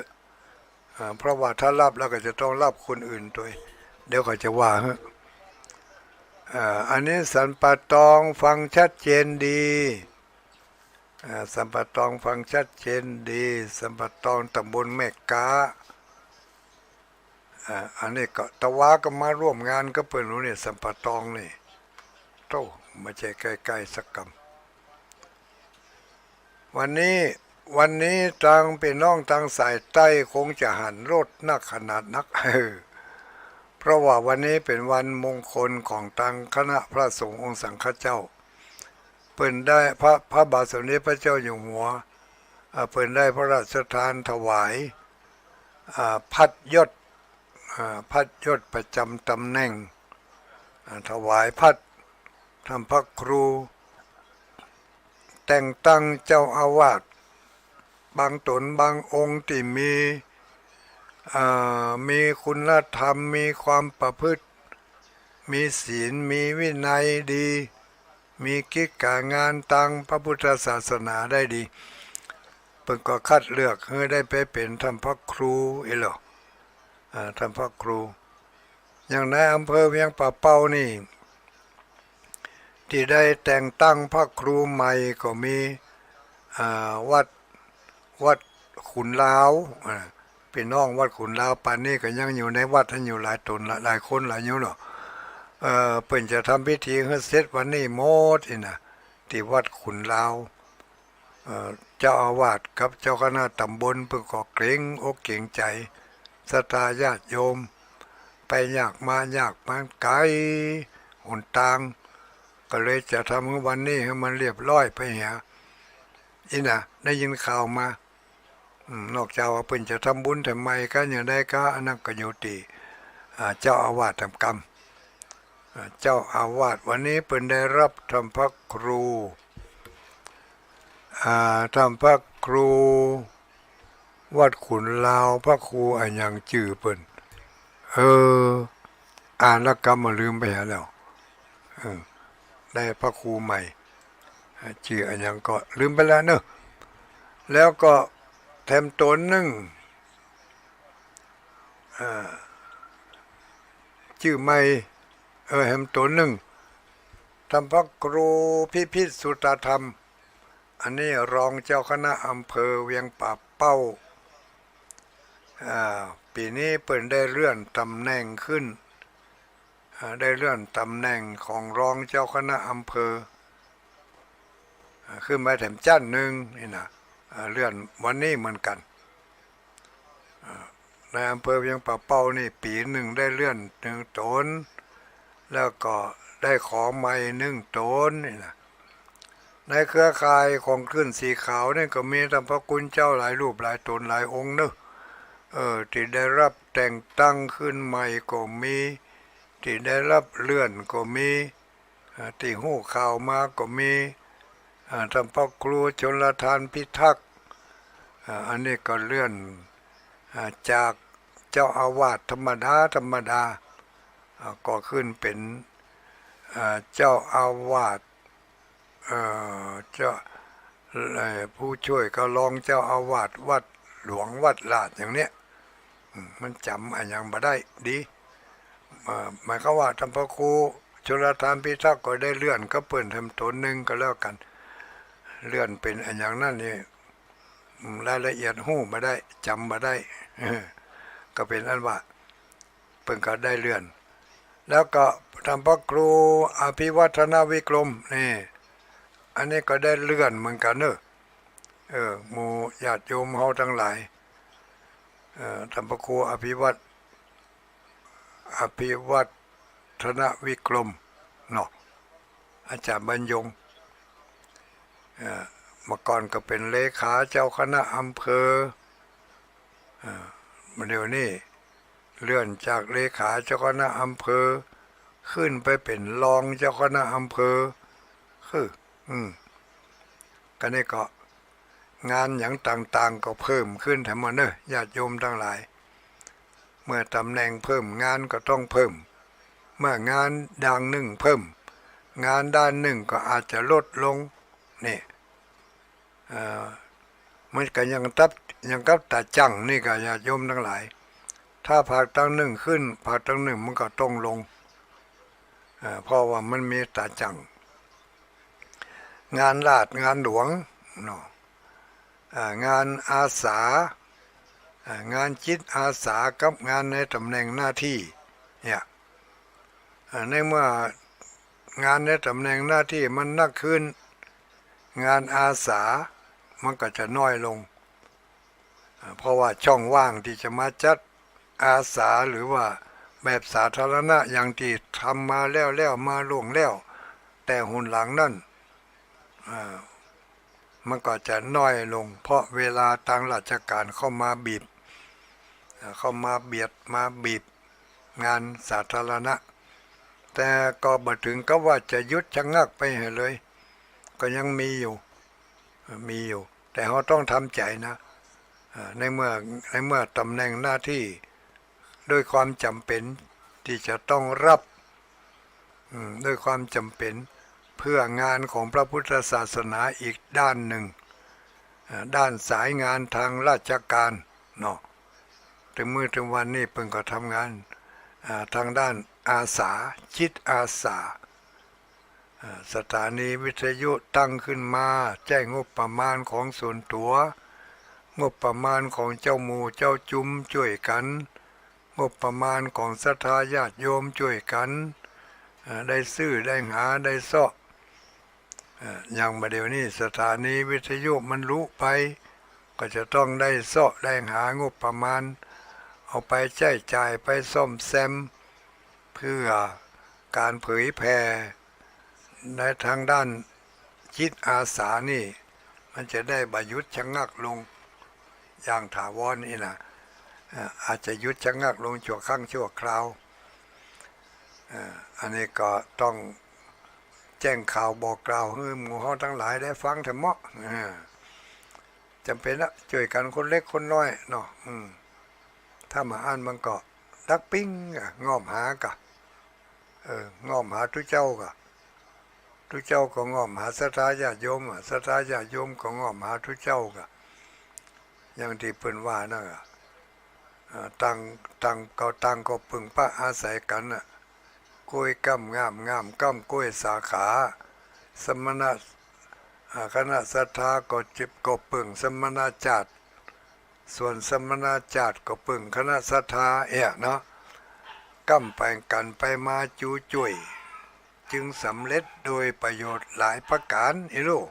Speaker 1: เพราะว่าถ้ารับแล้วก็จะต้องรับคนอื่นด้วยเดี๋ยวก็จะว่าอันนี้สันปะตองฟังชัดเจนดีสันปะตองฟังชัดเจนดีสันปะตองตำบลแม่กาอันนี้ก็ตะวาก็มาร่วมงานก็เปิดรู้เนี่ยสัมปะตองนี่โตมาใจใกล้ๆสักกำวันนี้ทางเป็นน้องทางสายใต้คงจะหันรถนักขนาดนักเพราะว่าวันนี้เป็นวันมงคลของทางคณะพระสงฆ์องค์สังฆเจ้าเปิ่นได้พระบาทสมเด็จพระเจ้าอยู่หัวเปิ่นได้พระราชทานถวายพัดยศประจำตำแหน่งถวายพัดทำพระครูแต่งตั้งเจ้าอาวาสบางตนบางองค์ที่มีคุณธรรมมีความประพฤติมีศีลมีวินัยดีมีกิจการงานทางพระพุทธศาสนาได้ดีเพิ่นก็คัดเลือกให้ได้ไปเป็นทำพระครูหรอทำพระครูอย่างในอำเภอเวียงป่าเป้านี่ที่ได้แต่งตั้งพระครูใหม่ก็มีวัดขุนลาวเป็นน้องวัดขุนลาวป่านนี้ก็ยังอยู่ในวัดท่านอยู่หลายตนหลายคนหลายอยู่เนาะเพิ่นจะทำพิธีให้เสร็จวันนี้หมดนี่นะที่วัดขุนลาวเจ้าอาวาสกับเจ้าคณะตำบลเพิ่นก็เกรงอกเกรงใจศรัทธาญาติโยมไปยากมาไกลหนทางก็เลยจะทำวันนี้ให้มันเรียบร้อยไปเหียได้ยินข่าวมานอกจากว่าเพิ่นจะทำบุญทำไมก็อย่างได้ก็อันนั้นก็อยู่ที่เจ้าอาวาสทำกรรมเจ้าอาวาสวันนี้เพิ่นได้รับทำพระครูทำพระครูวัดขุนลาวพระครูอันยังจื่อเปิ้นอ่านแล้วก็มาลืมไปแล้วได้พระครูใหม่จื่ออันยังก็ลืมไปแล้วเนอะแล้วก็แถมตนหนึ่งชื่อใหม่แถมตนหนึ่งทำพระครูพิพิธสุตธรรมอันนี้รองเจ้าคณะอำเภอเวียงป่าเป้าปีนี้เปิ่นได้เลื่อนตำแหน่งขึ้นได้เลื่อนตำแหน่งของรองเจ้าคณะอำเภอขึ้นมาแถมจ้านหนึ่งนี่นะเลื่อนวันนี้เหมือนกันในอำเภอเวียงป่าเป้านี่ปีหนึ่งได้เลื่อน1 ตนแล้วก็ได้ขอใหม่1 ตนนี่นะในเครือข่ายของคลื่นสีขาวนี่ก็มีธรรมพระคุณเจ้าหลายรูปหลายตนหลายองค์เนอะที่ได้รับแต่งตั้งขึ้นใหม่ก็มีที่ได้รับเลื่อนก็มีที่หู้ข่าวมาก็มีธรรมพระครูชลทานพิทักษ์อันนี้ก็เลื่อนจากเจ้าอาวาสธรรมดาก็ขึ้นเป็นเจ้าอาวาสเจ้าผู้ช่วยก็รองเจ้าอาวาสวัดหลวงวัดลาดอย่างเนี้ยมันจำอันยังมาได้ดีหมายความว่าธรรมพระครูชลทานพิทักษ์ก็ได้เลื่อนก็เปิ่นทำตนหนึ่งก็แล้วกันเลื่อนเป็นอันอย่างนั้นนี่รายละเอียดหู้มาได้จำมาได้ก็เป็นอันว่าเปิ่นก็ได้เลื่อนแล้วก็ทำพระครูอภิวัฒนวิกรมนี่อันนี้ก็ได้เลื่อนเหมือนกันเนอะหมู่ญาติโยมเฮาทั้งหลายทำพระครูอภิวัฒ อภิวัฒนวิกรมเนาะอาจารย์บรรยงเมื่อก่อนก็เป็นเลขาเจ้าคณะอำเภอมาเดี๋ยวนี้เลื่อนจากเลขาเจ้าคณะอำเภอขึ้นไปเป็นรองเจ้าคณะอำเภอคือก็นี่ก็งานอย่างต่างๆก็เพิ่มขึ้นทั้งหมดเนอะญาติโยมทั้งหลายเมื่อตำแหน่งเพิ่มงานก็ต้องเพิ่มเมื่องานด่างหนึ่งเพิ่มงานด้านหนึ่งก็อาจจะลดลงนี่มันก็ยังกับตาจังนี่ก็ญาติโยมทั้งหลายถ้าภาคตั้งหนึ่งขึ้นภาคตั้งหนึ่งมันก็ต้องลงเพราะว่ามันมีตาจังงานราชงานหลวงเนาะงานอาสางานจิตอาสากับงานในตำแหน่งหน้าที่เนี่ยในเมื่องานในตำแหน่งหน้าที่มันนักขึ้นงานอาสามันก็จะน้อยลงเพราะว่าช่องว่างที่จะมาจัดอาสาหรือว่าแบบสาธารณะอย่างที่ทำมาแล้วมาล่วงแล้วแต่หุ่นหลังนั่นมันก็จะน้อยลงเพราะเวลาทางราชการเข้ามาบีบเข้ามาเบียดมาบีบงานสาธารณะแต่ก็บ่ถึงกับว่าจะยุดชะงักไปเลยก็ยังมีอยู่แต่เราต้องทำใจนะในเมื่อตำแหน่งหน้าที่ด้วยความจำเป็นที่จะต้องรับด้วยความจำเป็นเพื่องานของพระพุทธศาสนาอีกด้านหนึ่งด้านสายงานทางราชการเนาะถึงวันนี้เพิ่งก็ทำงานทางด้านอาสาจิตอาสาสถานีวิทยุตั้งขึ้นมาแจ้งงบประมาณของส่วนตัวงบประมาณของเจ้าหมู่เจ้าจุ้มช่วยกันงบประมาณของศรัทธาญาติโยมช่วยกันได้ซื้อได้หาได้เสาะอย่างมาเดี๋ยวนี้สถานีวิทยุมันรู้ไปก็จะต้องได้เสาะได้หางบประมาณเอาไปใช้จ่ายไปซ่อมแซมเพื่อการเผยแผ่ในทางด้านจิตอาสานี่มันจะได้บรรยุทธ์ชะงักลงอย่างถาวรนี่นะอาจจะยุดชะงักลงชั่วครั้งชั่วคราวอันนี้ก็ต้องแจ้งข่าวบอกกล่าวให้หมู่เฮาทั้งหลายได้ฟังเถอะเมาะจำเป็นละช่วยกันคนเล็กคนน้อยเนาะถ้ามาอ่านมันก็ดักปิ้งง้อมหากะง้อมหาทุกเจ้ากะทุกเจ้าก็ง้อมหาศรัทธาญาติโยมศรัทธาญาติโยมก็ง้อมหาทุกเจ้ากะอย่างที่เพิ่นว่านั่นอ่ะตั้งก็พึงป้าอาศัยกันน่ะกล้วยก้ำงามก้ำกล้วยสาขาสมณะคณะศรัทธาก็จิบก็ปึ่งสมณะจัดส่วนสมณะจัดก็ปึ่งคณะศรัทธาเนาะก้ำไปกันไปมาจูจุยจึงสำเร็จโดยประโยชน์หลายประการลูก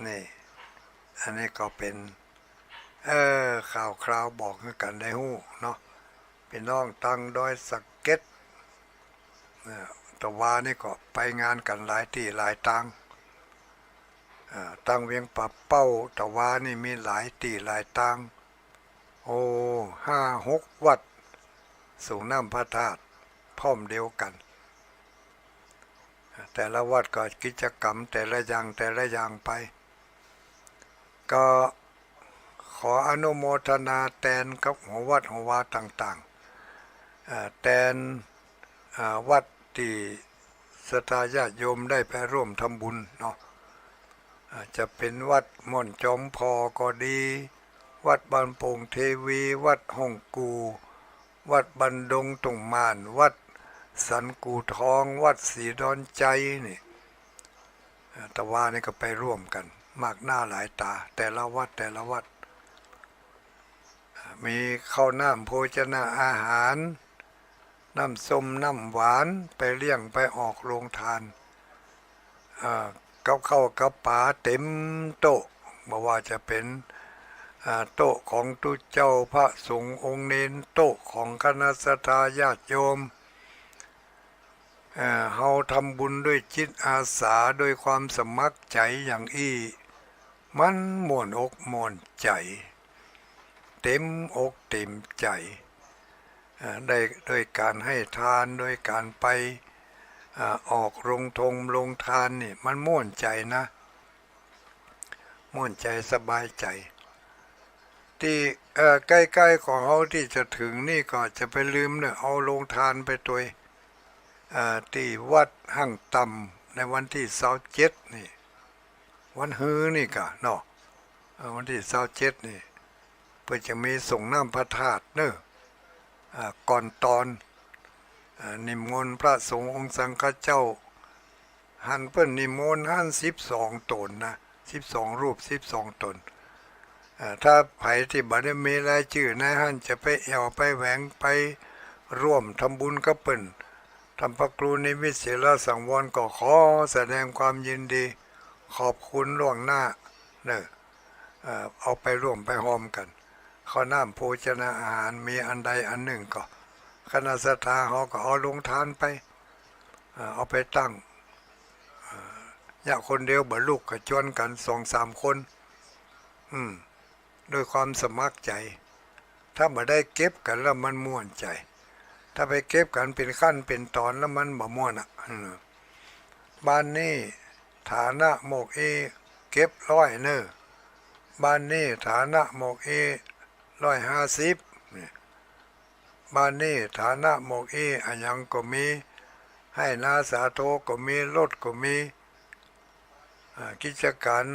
Speaker 1: นี่อันนี้ก็เป็นข่าวคราวบอกให้กันได้ฮู้เนาะพี่น้องตั้งดอยสักเก็ตตะวานี่ก็ไปงานกันหลายที่หลายตังตั้งเวียงปะเป้าตะวานี่มีหลายที่หลายตัง5-6 วัดสู่น้ำพระธาตุพร้อมเดียวกันแต่ละวัดก็กิจกรรมแต่ละอย่างไปก็ขออนุโมทนาแทนกับหัววัดหัววาต่างๆแทนวัดที่ศรัทธาญาติโยมได้ไปร่วมทำบุญเนาะจะเป็นวัดม่อนจอมพอก็ดีวัดบ้านโป่งเทวีวัดฮ่องกูวัดบันดงตุงมานวัดสันกูทองวัดศรีดอนใจนี่ตะวานี่ก็ไปร่วมกันมากหน้าหลายตาแต่ละวัดมีข้าวน้ำโภชนาอาหารน้ำส้มน้ำหวานไปเลี้ยงไปออกโรงทานกับข้าวกับปลาเต็มโต๊ะบ่ว่าจะเป็น โต๊ะของตุเจ้าพระสงฆ์องค์เนนโต๊ะของคณะสัตยาติโยมเฮาทำบุญด้วยจิตอาสาโดยความสมัครใจอย่างมันม่วนอกม่วนใจเต็มอกเต็มใจได้โดยการให้ทานโดยการไปออกลงทานนี่มันม่วนใจนะม่วนใจสบายใจที่ใกล้ๆของเขาที่จะถึงนี่ก็จะไปลืมเนี่ยเอาลงทานไปตัวที่วัดหั่งต่ำในวันที่27นี่วันฮือนี่กะเนาะวันที่27นี่เพื่อจะมีส่งน้ำพระธาตุเนอะก่อนตอนนิมนต์พระสงฆ์องค์สังฆเจ้าหันเปิ้นนิมนต์หัน12 ตนนะ12 รูป12 ตนถ้าไผที่บัได้มีรายชื่อนะหันจะไปแอวไปแหวงไปร่วมทำบุญกับเปิ้นทำพระครูนิมิตศิลสังวรก็ขอแสดงความยินดีขอบคุณล่วงหน้าเนอะเอาไปร่วมไปหอมกันข้าวน้ำโภชนาอาหารมีอันใดอันหนึ่งก็คณะสัตยาเขาก็เอาลงทานไปเอาไปตั้งอย่าคนเดียวบ่ลูกก็ชวนกัน2-3 คนโดยความสมัครใจถ้าบ่ได้เก็บกันแล้วมันม่วนใจถ้าไปเก็บกันเป็นขั้นเป็นตอนแล้วมันบ่ม่วนบ้านนี้ฐานะโมกเก็บ100เนอะบ้านนี้ฐานะโมก150บ้านนี้ฐานะโมกอันยังก็มีให้นาสาโทก็มีรถก็มีกิจการ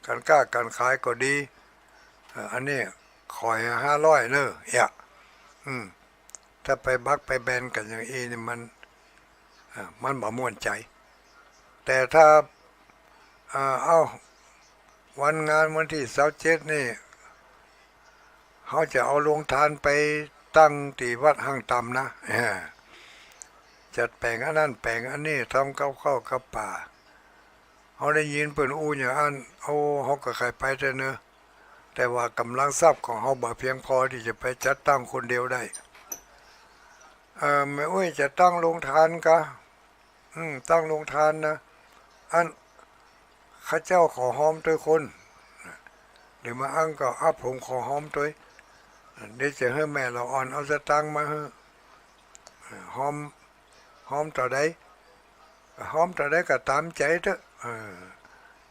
Speaker 1: การค้าการขายก็ดีอันนี้คอย500เนอะถ้าไปบักไปแบนกันอย่างนี่มันบ่ม่วนใจแต่ถ้าเอาวันงานวันที่27นี่เขาจะเอาลงทานไปตั้งที่วัดหั่งต่ำนะจัดแปลงอันนั้นแปลงอันนี้ทำกับข้าวกับป่าเขาได้ยินเปิ้นอู้อย่างอันเขาก็ใครไปแต่เนอะแต่ว่ากำลังทรัพย์ของเขาบ่เพียงพอที่จะไปจัดตั้งคนเดียวได้ไม่จะตั้งลงทานกะตั้งลงทานนะอันข้าเจ้าขอหอมตัวคนหรือมาอังก็ผมขอหอมตัวเดี๋ยวจะให้แม่เราอ่อนเอาสตังมาให้หอมต่อใดก็ตามใจเถอะ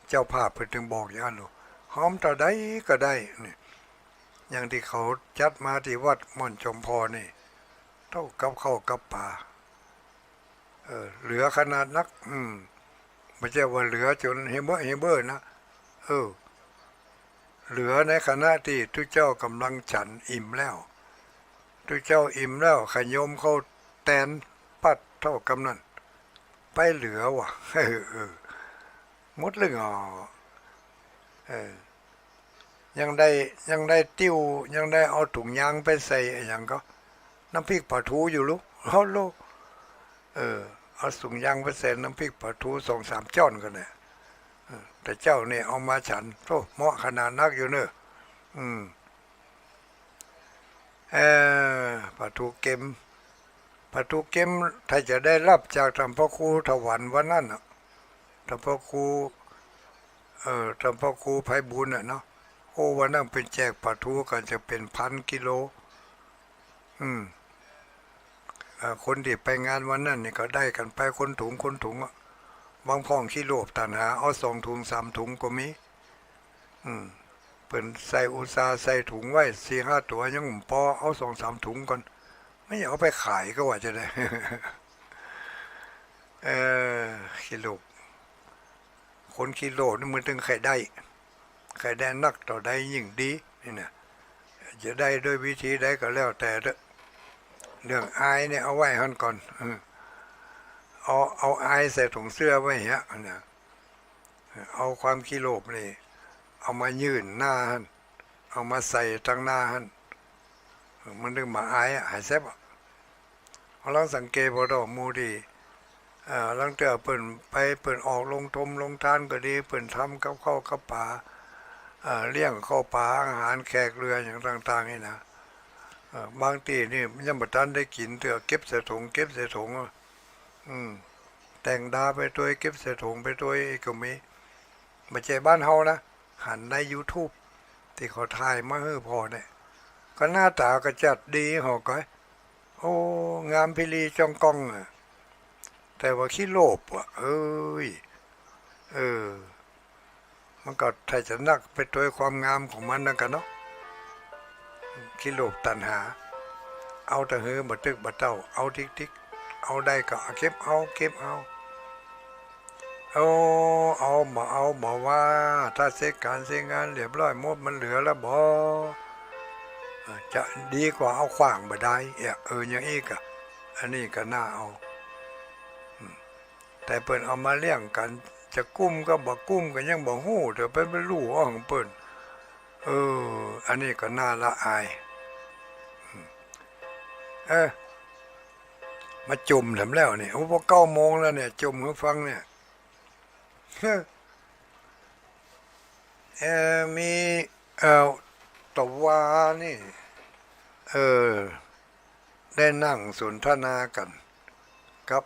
Speaker 1: เจ้าภาพเพิ่นถึงบอกอย่างนั้นลูกหอมต่อใดก็ได้นี่อย่างที่เขาจัดมาที่วัดม่อนจมพนี่เท่ากับข้าวกับป่าเหลือขนาดนักไม่ใช่ว่าเหลือจนเฮเบอร์นะเหลือในขณะที่ทุกเจ้ากำลังฉันอิ่มแล้วทุกเจ้าอิ่มแล้วขยมเข้าแตนปัดเท่ากำนั้นไปเหลือว่ะหมดเลยยังได้ติ้วยังได้เอาถุงยางไปใส่อย่างก็น้ำพริกปลาทูอยู่ลูกเอาลูกเอาถุงยางไปใส่น้ำพริกปลาทู2-3 จ้อนกันเนี่ยแต่เจ้าเนี่ยเอามาฉันโธ่เหมาะขนาดนักอยู่เนอะปลาทูเค็มถ้าจะได้รับจากท่านพ่อครูถวันวันนั้นท่านพ่อครูไพบูลย์เนาะวันนั้นเป็นแจกปลาทูกันจะเป็น1,000 กิโลคนที่ไปงานวันนั้นนี่ก็ได้กันไปคนถุงบางพ่องขี้โลภตัณหาเอา2 ถุง 3 ถุงก็มีเปิ่นใส่อุตสาห์ใส่ถุงไว้4-5 ตัวยังพอเอา2-3 ถุงก่อนไม่อยากเอาไปขายก็ว่าจะได้ขี้โลภคนขี้โลภนี่มันถึงใครได้นักต่อได้ยิ่งดีนี่นะจะได้ด้วยวิธีใดก็แล้วแต่เรื่องอายเนี่ยเอาไว้หั่นก่อนเอาอายใส่ถุงเสื้อไว้เหี้ยนะเอาความขี้โลภนี่เอามายื่นหน้าหั่นเอามาใส่ทางหน้าหั่นมันถึงมาอายหายแซ่บเราลองสังเกตบ่ดอกมูดีลังเตือเปิ่นออกลงทานก็ดีเปิ่นทำกับข้าวกับป่า เลี้ยงข้าวปลาอาหารแขกเรืออย่างต่างๆนี่นะบางทีนี่ยังบ่ทันได้กินเถอะเก็บใส่ถุงเก็บใส่ถุงอืมแต่งดาไปตัวเก็บใส่ถุงไปตัวก็มีไม่ใช่บ้านเฮานะหันใน YouTube ที่เขาถ่ายมาให้พอเนี่ยก็หน้าตาก็จัดดีหอกอยโอ้งามพิลีจ้องกองอ่ะแต่ว่าขี้โลภอ่ะเอ้ยเออมันก็ถ้าจะนักไปตัวความงามของมันนั่นกันเนาะขี้โลภตัณหาเอาแต่เหือบัตึกบัเต้าเอาทิกเอาได้ก็เก็บเอาเก็บเอาบอกว่าถ้าเสร็จการเสร็จงานเรียบร้อยหมดมันเหลือแล้วบอจะดีกว่าเอาขว้างบ่ได้อย่างอีกอ่ะอันนี้ก็น่าเอาแต่เปิ้นเอามาเลี้ยงกันจะกุ้มก็บ่กุ้มก็ยังบ่ฮู้เดี๋ยวไปไม่รู้ของเปิ้นอันนี้ก็น่าละอายเออมาจุ่มแถมแล้วเนี่ยพอ9 โมงแล้วเนี่ยจุ่มให้ฟังเนี่ยมีตวานี่เออได้นั่งสนทนากันกับ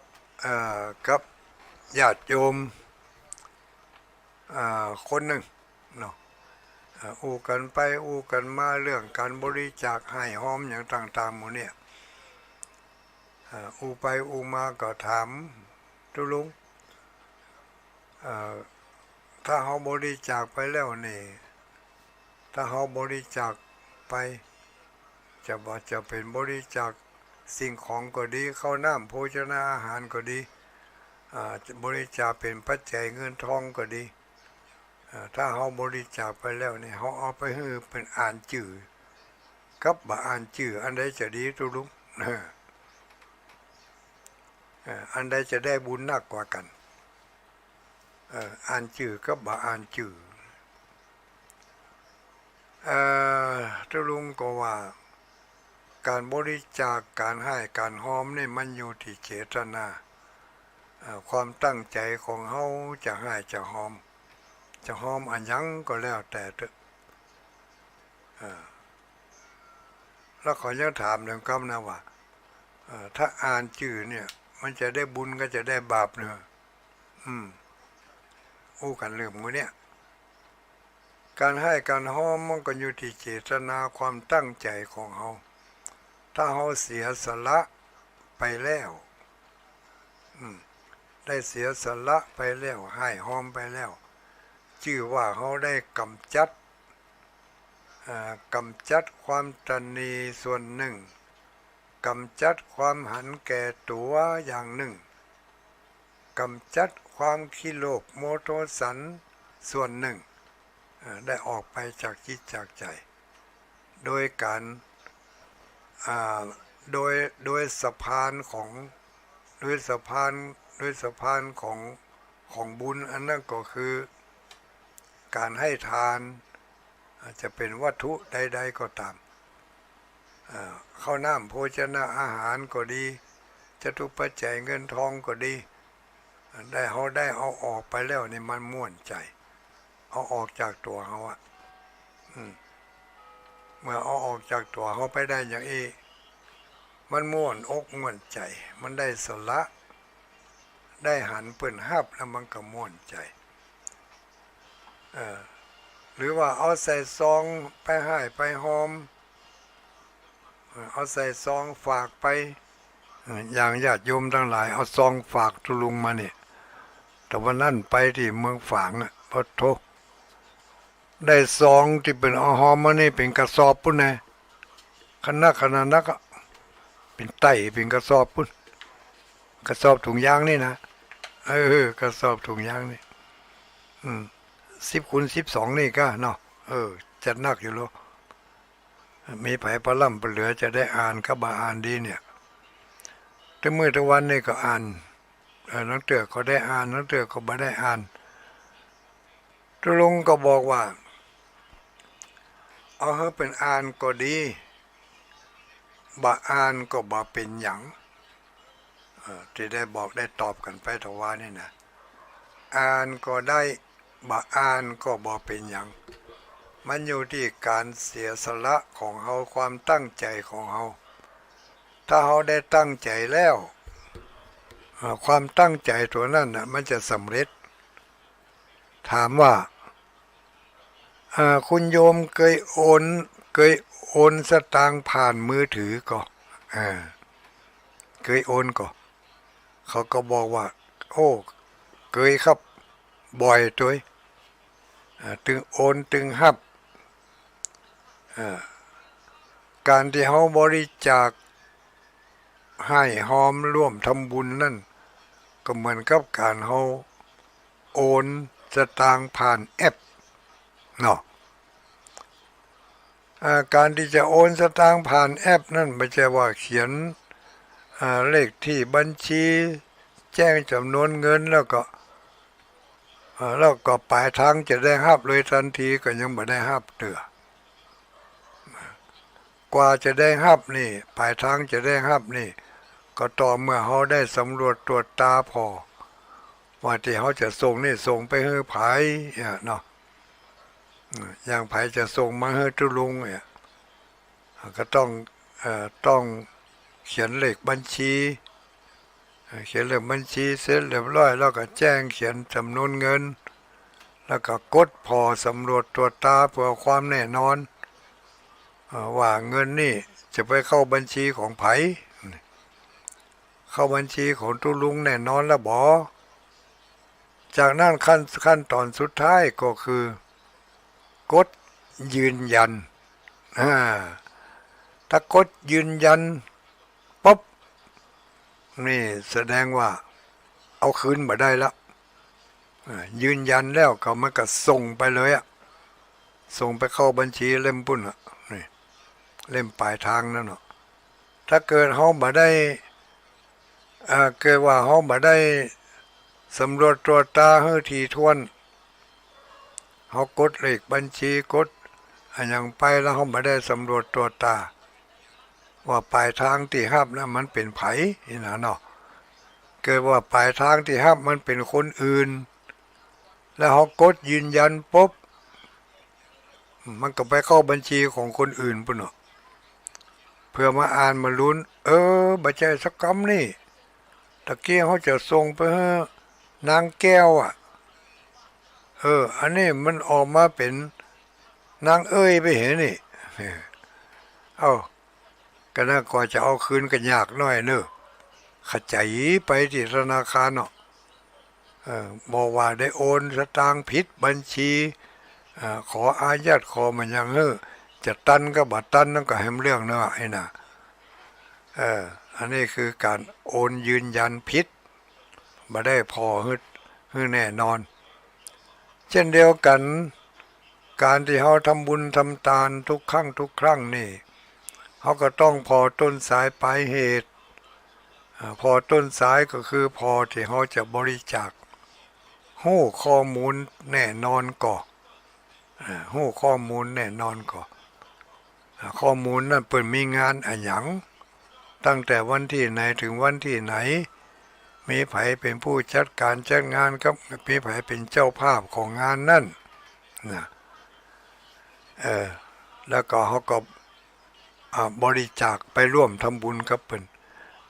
Speaker 1: กับญาติโยมคนหนึ่งเนาะอู้กันไปอู้กันมาเรื่องการบริจาคให้หอมอย่างต่างๆหมดเนี่ยอู้ไปอู้มาก็ถามตุลุงถ้าเขาบริจาคไปแล้วนี่ถ้าเขาบริจาคไปจะเป็นบริจาคสิ่งของก็ดีข้าวน้ำโภชนาอาหารก็ดีบริจาคเป็นปัจจัยเงินทองก็ดีถ้าเขาบริจาคไปแล้วเนี่ยเขาเอาไปให้เป็นอ่านจื่อกับบ่อ่านจื่ออันใดจะดีตุลุงอันใดจะได้บุญนักกว่ากันอ่านจื่อกับบ่อ่านจื่อตุลุงก็ว่าการบริจาคการให้การหอมนี่มันอยู่ที่เจตนาความตั้งใจของเขาจะให้จะหอมอันยังก็แล้วแต่เถอะแล้วขอยังถามเรื่องคำนะว่าถ้าอ่านจื่อเนี่ยมันจะได้บุญก็จะได้บาปเนอะอู้กันเรื่องงูเนี่ยการให้การหอมมันก็อยู่ที่เจตนาความตั้งใจของเขาถ้าเขาเสียสละไปแล้วได้เสียสละไปแล้วให้หอมไปแล้วชื่อว่าเขาได้กำจัดความตนีส่วนหนึ่งกำจัดความหันแก่ตัวอย่างหนึ่งกำจัดความขี้โลภโมโทสันส่วนหนึ่งได้ออกไปจากจิตจากใจโดยการโดยสะพานของโดยสะพานของบุญอันนั้นก็คือการให้ทานอาจจะเป็นวัตถุใดๆก็ตามข้าวน้ำโภชนาอาหารก็ดีจตุปัจจัยเงินทองก็ดีได้เอาออกไปแล้วนี่มันม่วนใจเอาออกจากตัวเขาอะเมื่อเอาออกจากตัวเขาไปได้อย่างนี้มันม่วนอกม่วนใจมันได้สละได้หันเปิ่นหับแล้วมันก็ม่วนใจหรือว่าเอาใส่ซองไปให้ไปหอมเอาใส่ซองฝากไปอย่างญาติโยมทั้งหลายเอาซองฝากตุลุงมาเนี่ยแต่วันนั้นไปที่เมืองฝางพอโทได้ซองที่เป็นเอาหอมมานี่เป็นกระสอบปุ่นไงขนาดนักเป็นไต่เป็นกระสอบปุ่นกระสอบถุงยางนี่นะกระสอบถุงยางนี่10x12นี่ก็เนาะจัดนักอยู่แล้วมีไผปลาล่ำปลาเหลือจะได้อ่านก็บ่อ่านดีเนี่ยแต่เมื่อตะวันนี่ก็อ่านนักเตือก็ได้อ่านนักเตือก็บ่ได้อ่านตุลุงก็บอกว่าเอาให้เป็นอ่านก็ดีบ่อ่านก็บ่เป็นหยังที่ได้บอกได้ตอบกันไปตะวันนี่นะอ่านก็ได้บ่อ่านก็บ่เป็นหยัง มันอยู่ที่การเสียสละของเฮาความตั้งใจของเฮาถ้าเฮาได้ตั้งใจแล้วความตั้งใจตัวนั้นน่ะมันจะสำเร็จถามว่าคุณโยมเคยโอนสตางค์ผ่านมือถือก็เคยโอนก็เขาก็บอกว่าโอ้เคยครับบ่อยตัวตึงโอนตึงฮับการที่เขาบริจาคให้หอมร่วมทำบุญนั่นก็เหมือนกับการเขาโอนสตางค์ผ่านแอปเนาะการที่จะโอนสตางค์ผ่านแอปนั่นไม่ใช่ว่าเขียนเลขที่บัญชีแจ้งจำนวนเงินแล้วก็ปลายทางจะได้รับเลยทันทีก็ยังไม่ได้รับเตือกว่าจะได้รับนี่ปลายทางจะได้รับนี่ก็ต่อเมื่อเขาได้สำรวจตรวจตาพอว่าที่เขาจะส่งนี่ส่งไปให้ไผเนาะอย่างไผจะส่งมาให้ตุลุงเนี่ยก็ต้องเขียนเลขบัญชีเขียนเลขบัญชีเสร็จเรียบร้อยแล้วก็แจ้งเขียนจำนวนเงินแล้วก็กดพอสำรวจตรวจตาเพื่อความแน่นอนว่าเงินนี่จะไปเข้าบัญชีของไผเข้าบัญชีของตุลุงแน่นอนแล้วบอจากนั้นขั้นตอนสุดท้ายก็คือกดยืนยันถ้ากดยืนยันปุ๊บนี่แสดงว่าเอาคืนมาได้แล้วยืนยันแล้วก็มันก็ส่งไปเลยส่งไปเข้าบัญชีเล่มปุ่นนี่เล่มปลายทางนั่นเนาะถ้าเกิดเขามาได้เกิดว่าเขามาได้สำรวจตรวจตาให้ทีท่วนเขากดเลขบัญชีกดอย่างไปแล้วเขามาได้สำรวจตรวจตาว่าปลายทางที่ฮับนะมันเป็นไผนี่นะเนาะเกิดว่าปลายทางที่ฮับมันเป็นคนอื่นแล้วเขากดยืนยันปุ๊บมันก็ไปเข้าบัญชีของคนอื่นปุ่นเนาะเพื่อมาอ่านมาลุ้นบัจจัยสักคำนี่ตะเกียเขาจะส่งไปให้นางแก้วอันนี้มันออกมาเป็นนางเอ้ยไปเห็นนี่ก็น่าก่อจะเอาคืนกันยากหน่อยเนอะขจายไปที่ธนาคารเนาะบอกว่าได้โอนสตางค์ผิดบัญชีขออายัดขอมันยังจะตันก็บัดตันนั่นก็แหมเรื่องเนอะไอ้น่ะอันนี้คือการโอนยืนยันผิดมาได้พอให้แน่นอนเช่นเดียวกันการที่เขาทำบุญทำทานทุกครั้งนี่เขาก็ต้องพอต้นสายปลายเหตุพอต้นสายก็คือพอที่เขาจะบริจาคหู้ข้อมูลแน่นอนก่อหู้ข้อมูลแน่นอนก่อข้อมูลนั้นเปิดมีงานอะไรอย่างตั้งแต่วันที่ไหนถึงวันที่ไหนมีไผเป็นผู้จัดการจัดงานครับมีไผเป็นเจ้าภาพของงานนั่นนะแล้วก็เขาก็บริจาคไปร่วมทำบุญกับเพิ่น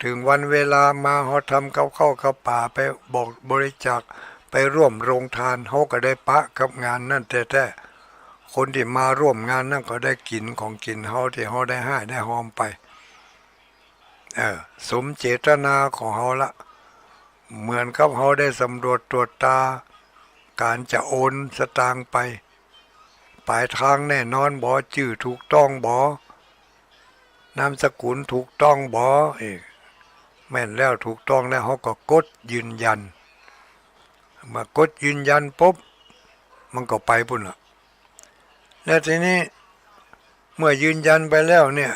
Speaker 1: ถึงวันเวลามาเขาทำเข้าป่าไปบอกบริจาคไปร่วมโรงทานเขาก็ได้ปะกับงานนั่นแท้ๆคนที่มาร่วมงานนั่นก็ได้กินของกินเขาที่เขาได้ให้ได้หอมไปสมเจตนาของเขาละเหมือนกับเขาได้สำรวจตรวจตาการจะโอนสตางค์ไปปลายทางแน่นอนบ่ชื่อถูกต้องบ่นามสกุลถูกต้องบ่แม่นแล้วถูกต้องแล้วเขาก็กดยืนยันมากดยืนยันปุ๊บมันก็ไปปุ่นละแล้วทีนี้เมื่อยืนยันไปแล้วเนี่ย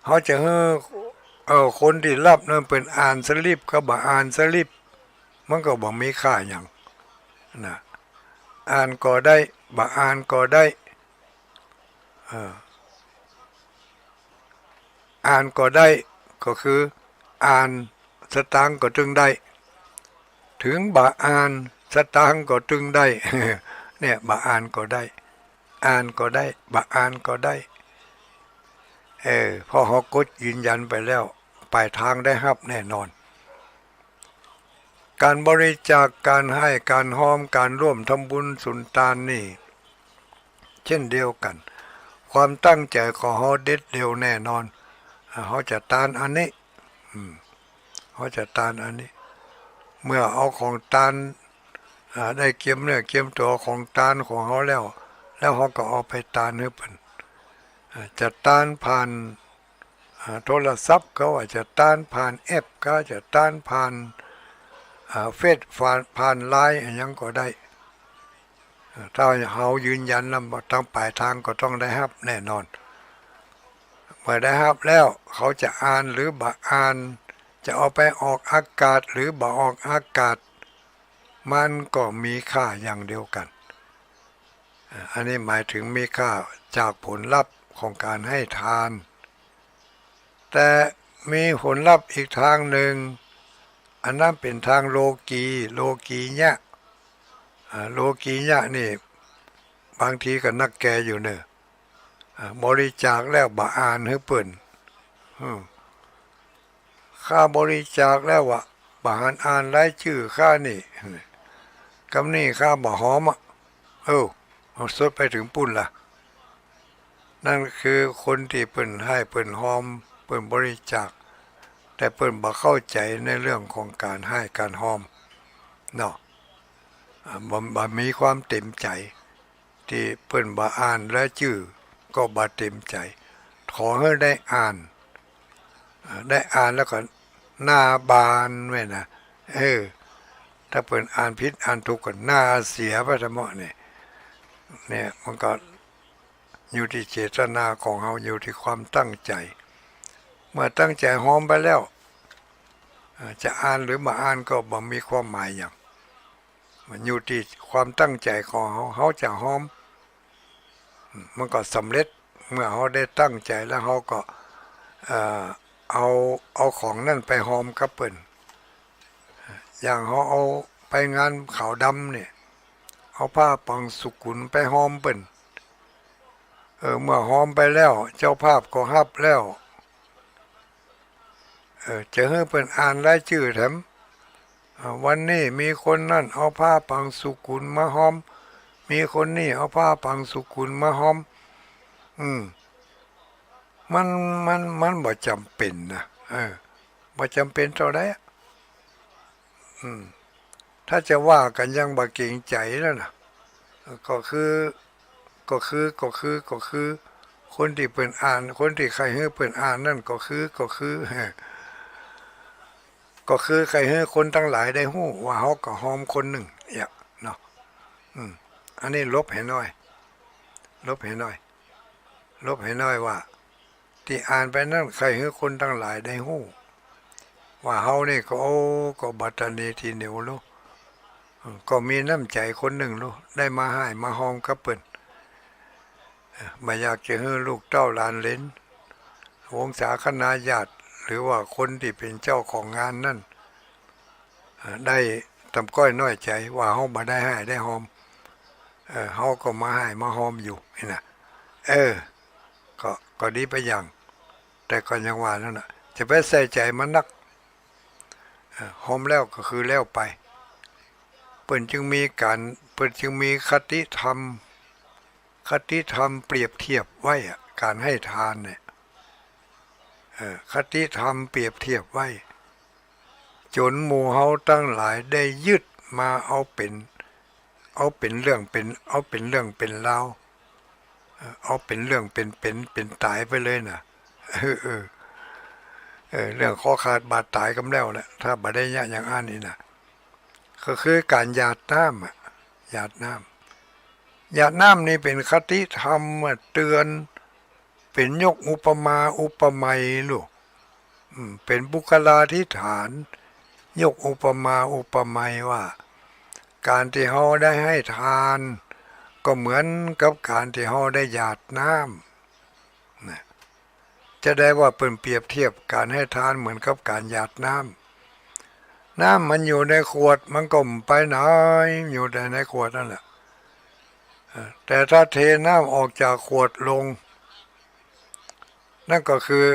Speaker 1: เขาจะให้คนที่รับนั่นเป็นอ่านสลิปก็บ่อ่านสลิปมันก็บ่มีค่าอย่างนะอ่านก็ได้บ่อ่านก็ได้อ่านก็ได้ก็คืออ่านสตางค์ก็จึงได้ถึงบ่อ่านสตางค์ก็จึงได้เนี่ยบ่อ่านก็ได้ อ่านก็ได้บ่อ่านก็ได้พอเขากดยืนยันไปแล้วปลายทางได้รับแน่นอนการบริจาคการให้การห้อมการร่วมทำบุญสุนทานนี่เช่นเดียวกันความตั้งใจของเขาเด็ดเดียวแน่นอนเขาจะตานอันนี้เขาจะตานอันนี้เมื่อเอาของตานได้เกียมเนื้อเกียมตัวของตานของเขาแล้วเขาก็เอาไปตานให้เพิ่นจะตานผ่านโทรศัพท์ก็ว่าจะตานผ่านแอปก็จะตานผ่านเฟซผ่านไลน์ยังก็ได้ถ้าเขายืนยันแล้วตั้งปลายทางก็ต้องได้รับแน่นอนเมื่อได้รับแล้วเขาจะอ่านหรือบ่อ่านจะเอาไปออกอากาศหรือบ่ออกอากาศมันก็มีค่าอย่างเดียวกันอันนี้หมายถึงมีค่าจากผลลัพธ์ของการให้ทานแต่มีผลลัพธ์อีกทางหนึ่งอันนั้นเป็นทางโลกีเนี่ยโลกีเนี่ยนี่บางทีก็นักแกอยู่เนอะบริจาคแล้วบ่อ่านให้เปิ่นค่าบริจาคแล้ววะบ่อ่านรายชื่อค่านี่กำนี่ค่าบ่หอมเอาสดไปถึงปุ่นล่ะนั่นคือคนที่เปิ่นให้เปิ่นหอมเปิ่นบริจาคแต่เปิ่นบ่เข้าใจในเรื่องของการให้การหอมเนาะบ่มีความเต็มใจที่เปิ่นบ่อ่านและชื่อก็บ่เต็มใจขอให้ได้อ่านแล้วก็หน้าบานไว้นะถ้าเปิ่นอ่านผิดอ่านถูกก็หน้าเสียไปทั้งหมดเนี่ยมันก็อยู่ที่เจตนาของเราอยู่ที่ความตั้งใจเมื่อตั้งใจหอมไปแล้วจะอ่านหรือมาอ่านก็บ่มีความหมายอย่างมันอยู่ที่ความตั้งใจของเขาจะหอมมันก็สำเร็จเมื่อเขาได้ตั้งใจแล้วเขาก็เอาของนั่นไปหอมกับเปิ่นอย่างเขาเอาไปงานขาวดำเนี่ยเอาผ้าปังสุกุลไปหอมเปิ่นเมื่อหอมไปแล้วเจ้าภาพก็ฮับแล้วจะให้เปิ่นอ่านรายชื่อแถมวันนี้มีคนนั่นเอาผ้าปังสุกุลมาหอมมีคนนี่เอาผ้าปังสุกุลมาหอมมันบ่จำเป็นนะบ่จำเป็นเท่าไรถ้าจะว่ากันยังบ่เกรงใจแล้วนะก็คือคนที่เปิ่นอ่านคนที่ใครให้เปิ่นอ่านนั่นก็คือใครให้คนทั้งหลายได้ฮู้ว่าเขาก็หอมคนหนึ่งเนาะอันนี้ลบให้น้อยว่าที่อ่านไปนั่นใครให้คนทั้งหลายได้ฮู้ว่าเฮานี่ก็บัตรนีทีเหนียวลูกก็มีน้ำใจคนหนึ่งลูกได้มาให้มาหอมกับเปิ่นไม่อยากจะให้ลูกเต้าหลานเล่นวงศาคณาญาติหรือว่าคนที่เป็นเจ้าของงานนั่นได้ตำก้อยน้อยใจว่าเฮาบ่ได้ให้ได้หอมเฮาก็มาให้มาหอมอยู่นี่นะก็ดีไปอย่างแต่ก็ยังว่านั่นน่ะจะไปใส่ใจมันนักหอมแล้วก็คือแล้วไปเปิ้นจึงมีคติธรรมเปรียบเทียบไว้การให้ทานเนี่ยคติธรรมเปรียบเทียบไว้จนหมู่เฮาตั้งหลายได้ยึดมาเอาเป็นเรื่องเป็นราวเอาเป็นเรื่องเป็นตายไปเลยนะเรื่องข้อขาดบาดตายกำแล้วแหละถ้าบ่ได้ยะอย่างอ่านนี่นะก็คือการหยาดน้ำนี่เป็นคติธรรมเตือนเป็นยกอุปมาอุปไมยลูกเป็นบุคลาธิฐานยกอุปมาอุปไมยว่าการที่เฮาได้ให้ทานก็เหมือนกับการที่เฮาได้หยาดน้ำนะจะได้ว่าเปรียบเทียบการให้ทานเหมือนกับการหยาดน้ำมันอยู่ในขวดมันก็ไปไหนอยู่แต่ในขวดนั่นแหละ แต่ถ้าเทน้ำออกจากขวดลงนั่นก็คือ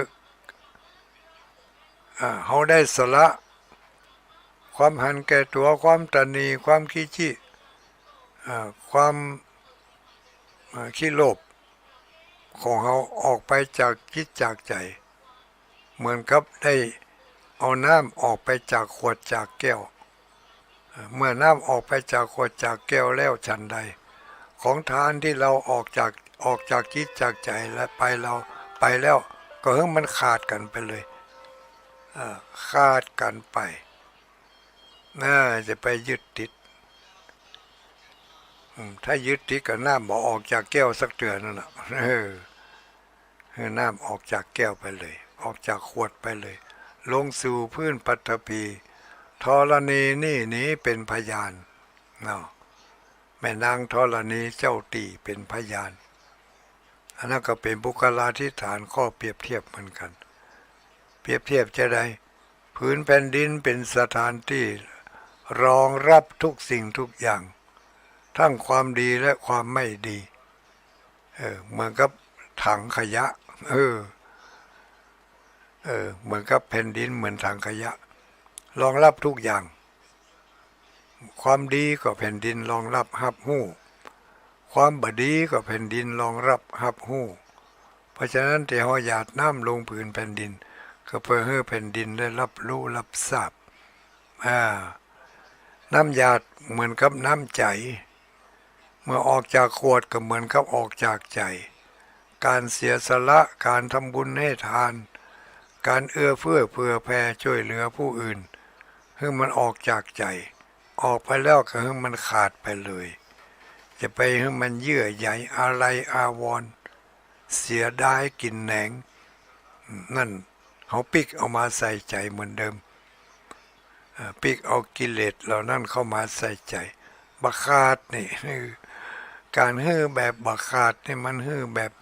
Speaker 1: เขาได้สละความหันแก่ตัวความตนีความขี้จี้ความขี้โลภของเขาออกไปจากจิตจากใจเหมือนกับได้เอาน้ำออกไปจากขวดจากแก้วเมื่อน้ำออกไปจากขวดจากแก้วแล้วฉันใดของทานที่เราออกจากจิตจากใจและไปเราไปแล้วก็ให้มันขาดกันไปเลยขาดกันไปน่าจะไปยึดติดถ้ายึดติดกับน้ำบอกออกจากแก้วสักเตือนนั่นแหละน้ำออกจากแก้วไปเลยออกจากขวดไปเลยลงสู่พื้นปฐพีธรณีนี่นี้เป็นพยานเนาะแม่นางธรณีเจ้าตีเป็นพยานอันนั้นก็เป็นบุคลาธิฐานข้อเปรียบเทียบเหมือนกันเปรียบเทียบจะได้พื้นแผ่นดินเป็นสถานที่รองรับทุกสิ่งทุกอย่างทั้งความดีและความไม่ดีเหมือนกับถังขยะเหมือนกับแผ่นดินเหมือนถังขยะรองรับทุกอย่างความดีก็แผ่นดินรองรับรับหู้ความบดีก็แผ่นดินรองรับรับหู้เพราะฉะนั้นที่เราหยาดน้ำลงผืนแผ่นดินก็เพื่อให้แผ่นดินได้รับรู้รับทราบน้ำหยาดเหมือนกับน้ำใจเมื่อออกจากขวดก็เหมือนกับออกจากใจการเสียสละการทำบุญให้ทานการเอื้อเฟื้อเผื่อแผ่ช่วยเหลือผู้อื่นให้มันออกจากใจออกไปแล้วก็ให้มันขาดไปเลยจะไปให้มันเยื่อใยอะไรอาวรณ์เสียดายกินแหนงนั่นเขาปิกเอามาใส่ใจเหมือนเดิมปิกเอากิเลสเหล่านั้นเข้ามาใส่ใจบักขาดนี่การฮื้อแบบบักขาดนี่มันฮื้อแบบ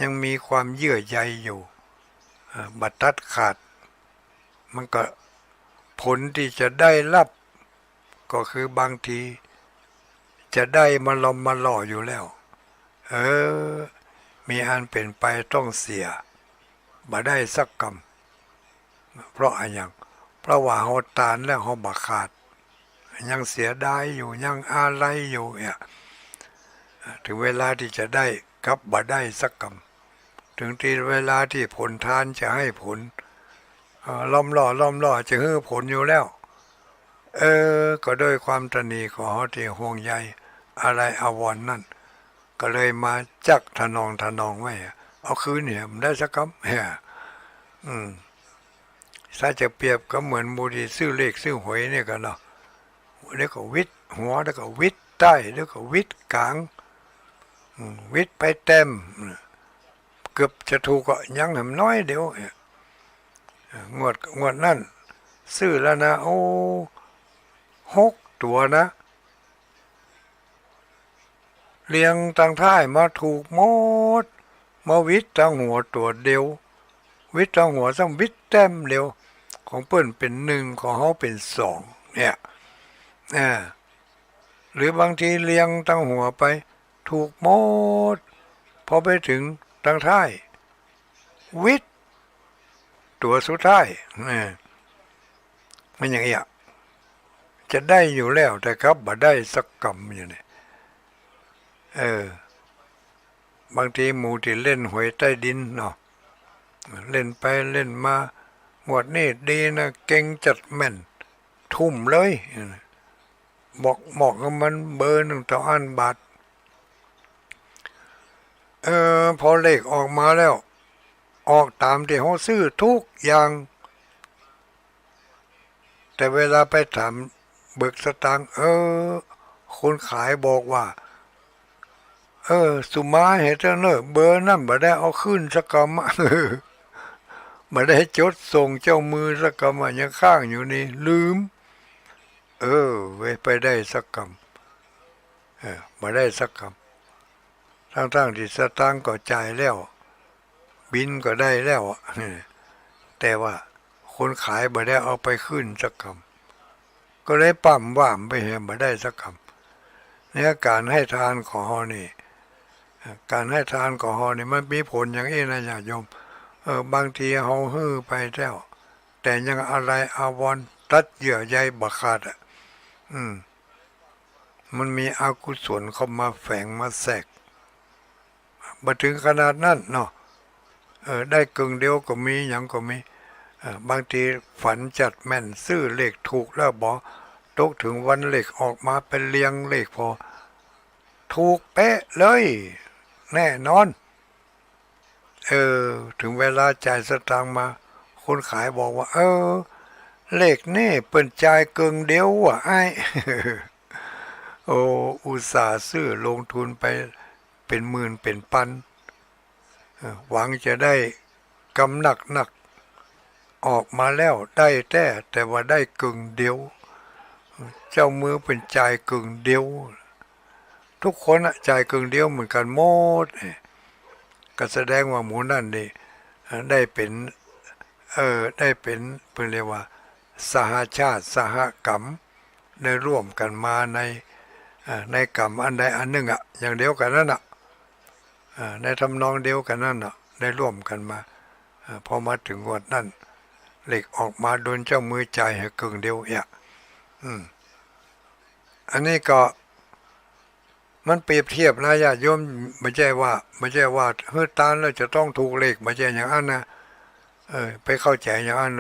Speaker 1: ยังมีความเยื่อใยอยู่บัดตัดขาดมันก็ผลที่จะได้รับก็คือบางทีจะได้มาลมมาหล่ออยู่แล้วมีอันเป็นไปต้องเสียบ่ได้สักกรรมเพราะอะไรอย่างเพราะว่าเขาตานแล้วเขาบักขาดยังเสียดายอยู่ยังอะไรอยู่เนี่ยถึงเวลาที่จะได้ครับบ่ได้สักกรรมถึงที่เวลาที่ผลทานจะให้ผลล้อมล่อจะให้ผลอยู่แล้วก็โดยความตนีของเขาที่ห่วงใยอะไรอาวรณ์นั่นก็เลยมาจักทนองไว้เอาคืนเนี่ยมันได้สักคำถ้าจะเปรียบก็เหมือนมูดีซื้อเลขซื้อหวยเนี่ยกันเนาะแล้วก็วิทย์หัวแล้วก็วิทย์ใต้แล้วก็วิทย์กลางวิทย์ไปเต็มเกือบจะถูกก็ยังหำน้อยเดียวงวดนั่นซื้อแล้วนะโอ้6 ตัวนะเรียงตั้งท้ายมาถูกหมดมาวิทย์ตั้งหัวตัวเดียววิทย์ตั้งหัวซ้ำวิทย์เต็มเดียวของเปิ้นเป็น1ของเขาเป็น2เนี่ยหรือบางทีเรียงตั้งหัวไปถูกหมดพอไปถึงตั้งท้ายวิทย์ตัวสุดท้ายมันอย่างเงี้ยจะได้อยู่แล้วแต่ครับบ่ได้สักกรรมอยู่เนี่ยบางทีหมู่ที่เล่นหวยใต้ดินเนาะเล่นไปเล่นมาหมวดนี่ดีนะเก่งจัดแม่นทุ่มเลยบอกกับมันเบอร์1 ต่ออันบาทพอเลขออกมาแล้วออกตามที่เขาซื้อทุกอย่างแต่เวลาไปถามเบิกสตางค์คนขายบอกว่าสุมาเฮเตอร์เนอร์เบอร์นั่นบ่ได้เอาขึ้นสักกำบ่ได้จดส่งเจ้ามือสักกำยังข้างอยู่นี่ลืมเว้ยไปได้สักกำบ่ได้สักกำทั้งที่สตางค์ก็จ่ายแล้วบินก็ได้แล้วแต่ว่าคนขายบ่ได้เอาไปขึ้นสักคำก็เลยปั่มว่ามไปเห็นบ่ได้สักคำ เนี่ยการให้ทานของเฮานี่การให้ทานของเฮานี่มันมีผลอย่างนี้นะญาติโยมบางทีเฮาฮื้อไปแล้วแต่ยังอะไรอาวรณ์ตัดเยื่อใยบ่ขาดอืมมันมีอกุศลเข้ามาแฝงมาแทรกบ่ถึงขนาดนั้นเนาะได้กึ่งเดียวก็มีหยังก็มีบางทีฝันจัดแม่นซื้อเลขถูกแล้วบ่ตกถึงวันเลขออกมาเป็นเรียงเลขพอถูกเป๊ะเลยแน่นอนถึงเวลาจ่ายสตางค์มาคนขายบอกว่าเลขนี่เปิ้นจ่ายเกิงเดียวอ่ะไอ้ โอ้อุตส่าห์ซื้อลงทุนไปเป็นหมื่นเป็นพันหวังจะได้กำหนักออกมาแล้วได้แต่ว่าได้กึ่งเดียวเจ้ามือเป็นจ่ายกึ่งเดียวทุกคนจ่ายกึ่งเดียวเหมือนกันหมดก็แสดงว่าหมูนั่นนี่ได้เป็นได้เป็นเรียกว่าสหชาติสหกรรมได้ร่วมกันมาในกรรมอันใดอันหนึ่งอย่างเดียวกันนั่นในทำนองเดียวกันนั่นได้ร่วมกันมาพอมาถึงวันนั้นเหล็กออกมาโดนเจ้ามือจ่ายให้กึ่งเดียวอันนี้ก็มันเปรียบเทียบนะญาติโยมไม่ใช่ว่าเฮือตานแล้วจะต้องถูกเลขไม่ใช่อย่างนั้นนะไปเข้าใจอย่างนั้น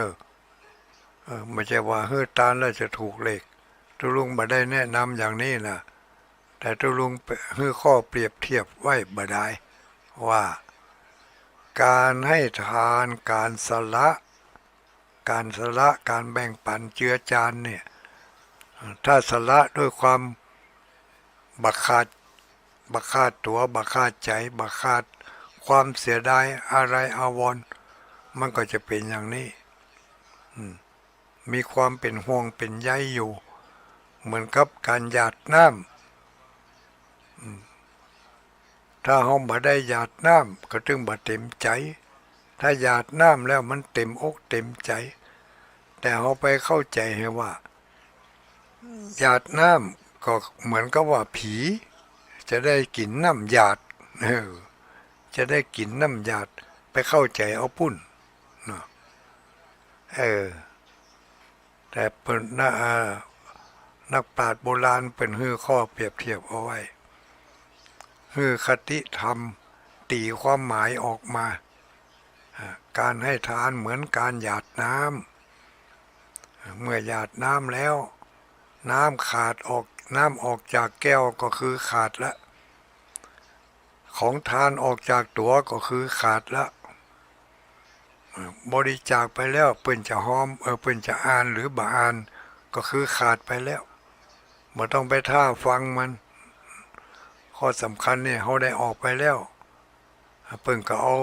Speaker 1: ไม่ใช่ว่าเฮือตานแล้วจะถูกเลขตุลุงบ่ได้แนะนำอย่างนี้นะแต่ตุลุงเฮือข้อเปรียบเทียบไว้บ่ได้ว่าการให้ทานการสละการแบ่งปันเจือจานเนี่ยถ้าสละด้วยความบักขาดตัวบักขาดใจบักขาดความเสียดายอะไรอาวรณ์มันก็จะเป็นอย่างนี้มีความเป็นห่วงเป็นใยอยู่เหมือนกับการหยาดน้ำถ้าเฮาบ่ได้หยาดน้ำก็ถึงบ่เต็มใจถ้าหยาดน้ำแล้วมันเต็มอกเต็มใจแต่เฮาไปเข้าใจให้ว่าหยาดน้ำก็เหมือนกับว่าผีจะได้กินน้ำหยาดจะได้กินน้ำหยาดไปเข้าใจเอาปุ้นเนาะแต่เปิ่นนักปราชญ์โบราณเป็นฮื้อข้อเปรียบเทียบเอาไว้ฮื้อคติธรรมตีความหมายออกมาการให้ทานเหมือนการหยาดน้ำเมื่อหยาดน้ำแล้วน้ำออกจากแก้วก็คือขาดละของทานออกจากตัวก็คือขาดละบริจาคไปแล้วเปิ้นจะหอมเปิ้นจะอ่านหรือบ่อ่านก็คือขาดไปแล้วบ่ต้องไปท่าฟังมันข้อสำคัญเนี่ยเขาได้ออกไปแล้วเปิ้นก็เอา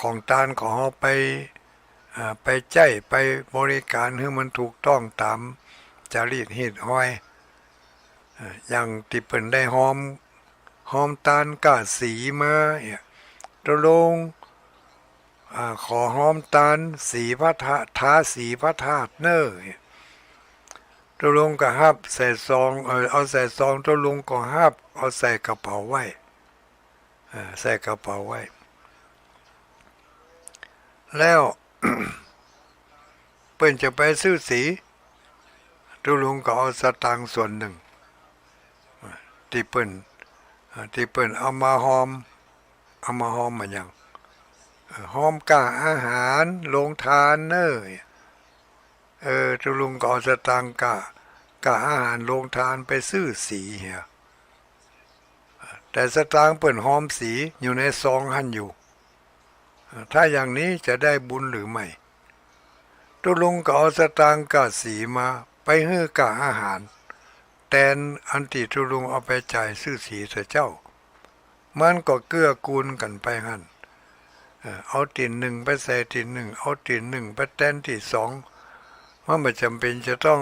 Speaker 1: ของทานของเขาไปใจไปบริการให้มันถูกต้องตามจริตหิตห้อยอย่างที่เปิ้นได้หอมตาลกะสีมาตกลงขอหอมตาลสีพระธาตุทาสีพระธาตุเน้อตกลงก็ฮับใส่ซองเอาใส่ซองตกลงก็ฮับเอาใส่กระเป๋าไว้ใส่กระเป๋าไว้แล้ว เปิ้นจะไปซื้อสีตกลงก็เอาสตางค์ส่วนหนึ่งที่เปิ้นเอามาหอมมาอย่างหอมกะอาหารลงทานเน้อตุลุงก็เอาสตางค์กะอาหารลงทานไปซื้อสีเฮียแต่สตางค์เปิ้นหอมสีอยู่ในซองหั่นอยู่ถ้าอย่างนี้จะได้บุญหรือไม่ตุลุงก็เอาสตางค์กะสีมาไปให้กะอาหารแทนอันที่ตุลุงเอาไปจ่ายซื้อสีเจ้ามันก็เกื้อกูลกันไปหั่นเอาตีนหนึ่งไปใส่ตีนหนึ่งเอาตีนหนึ่งไปแทนที่สองมันไม่จำเป็นจะต้อง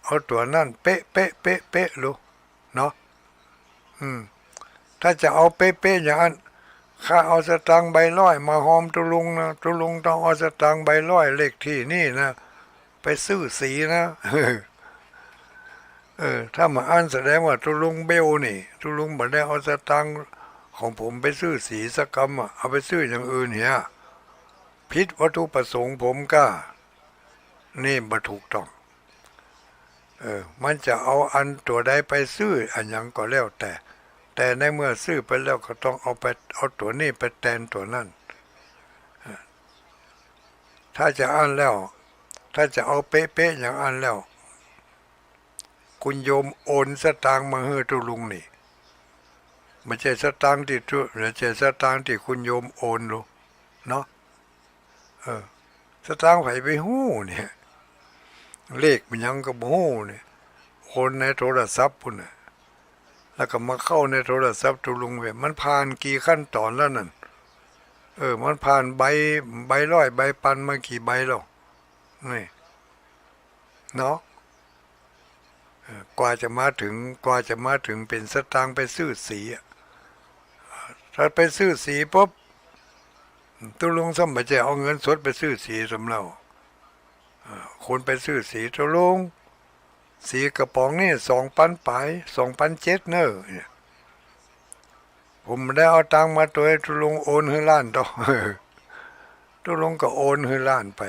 Speaker 1: เอาตัวนั่นเป๊ะลูกเนาะถ้าจะเอาเป๊ะอย่างนั้นข้าเอาสตางค์ใบร้อยมาหอมตุลุงนะตุลุงต้องเอาสตางค์ใบร้อยเลขที่นี่นะไปซื้อสีนะ ถ้ามาอ่านแสดงว่าตุลุงเบลนี่ตุลุงบ่ได้เอาสตังค์ของผมไปซื้อสีสกรรมเอาไปซื้ออย่างอื่นเหี้ยผิดวัตถุประสงค์ผมก็นี่บ่ถูกต้องมันจะเอาอันตัวใดไปซื้ออันยังก็แล้วแต่ในเมื่อซื้อไปแล้วก็ต้องเอาตัวนี้ไปแทนตัวนั้นถ้าจะอ่านแล้วถ้าจะเอาเป๊ะๆอย่างอ่านแล้วคุณโยมโอนสตางค์มาให้ตุลุงนี่ไม่ใช่สตางค์ที่ไม่ใช่สตางค์ที่คุณโยมโอนหรอกเนาะสตางค์ไผไปหู้เนี่ยเลขมันยังก็บ่ฮู้เนี่ยโอนในโทรศัพท์พุ่นน่ะแล้วก็มาเข้าในโทรศัพท์ตุลุงเว้ยมันผ่านกี่ขั้นตอนแล้วนั่นมันผ่านใบร้อยใบพันมากี่ใบแล้วนี่เนาะกว่าจะมาถึงเป็นสตางค์ไปซื้อสีถ้าไปซื้อสีปุ๊บตุลุงสมบัติเอาเงินสดไปซื้อสีสำเราคนไปซื้อสีตุลุงสีกระป๋องนี่2,000 ไป2,700เนอะเนี่ยผมได้เอาตังค์มาตัวให้ตุลุงโอนให้ล้านต่อตุลุงก็โอนให้ล้านไป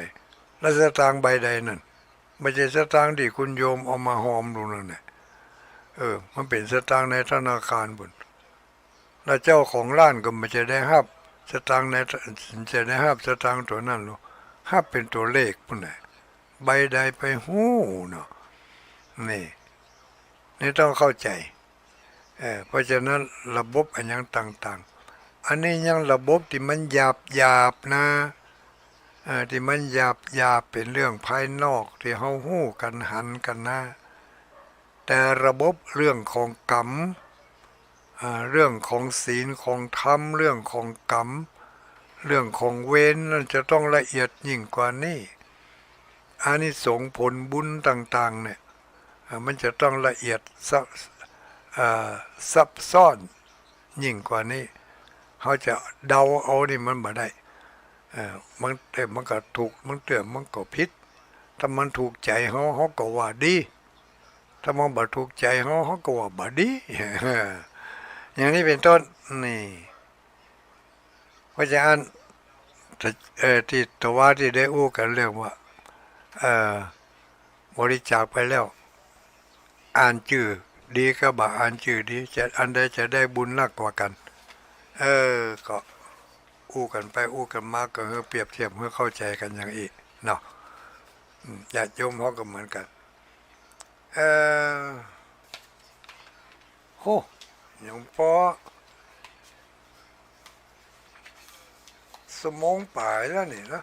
Speaker 1: แล้วสตางค์ใบใดนั่นไม่ใช่สตางค์ที่คุณโยมเอามาหอมดูนั่นแหละมันเป็นสตางค์ในธนาคารบุญแล้วเจ้าของร้านก็ไม่จะได้ฮับสตางค์ในจะได้ฮับสตางค์ตัวนั้นหรอกฮับเป็นตัวเลขปุ่นไหนใบใดไปหู้เนาะนี่ต้องเข้าใจเพราะฉะนั้นระบบอันยังต่างๆอันนี้ยังระบบที่มันหยาบนะที่มันหยาบเป็นเรื่องภายนอกที่เฮาหู้กันหันกันนะแต่ระบบเรื่องของกรรมเรื่องของศีลของธรรมเรื่องของกรรมเรื่องของเวรนั่นจะต้องละเอียดยิ่งกว่านี้อานิสงส์ผลบุญต่างๆเนี่ยมันจะต้องละเอียดซับซ้อนยิ่งกว่านี้เขาจะเดาเอานี่มันบ่ได้มันก็ถูกมันก็ผิดถ้ามันถูกใจเขาก็ว่าดีถ้ามันบ่ถูกใจเขาก็ว่าบ่ดี อย่างนี้เป็นต้นนี่เพราะฉะนั้นที่ตัวที่ได้อู้กันเรื่องว่าบริจาคไปแล้วอ่านชื่อดีก็บ่อ่านชื่อดีจะอันใดจะได้บุญมากกว่ากันก็อู้กันไปอู้กันมาก็เปรียบเทียบเพื่อเข้าใจกันอย่างอีกเนาะญาติโยมเขาก็เหมือนกันโหหลวงพ่อสมองป่ายแล้วนี่นะ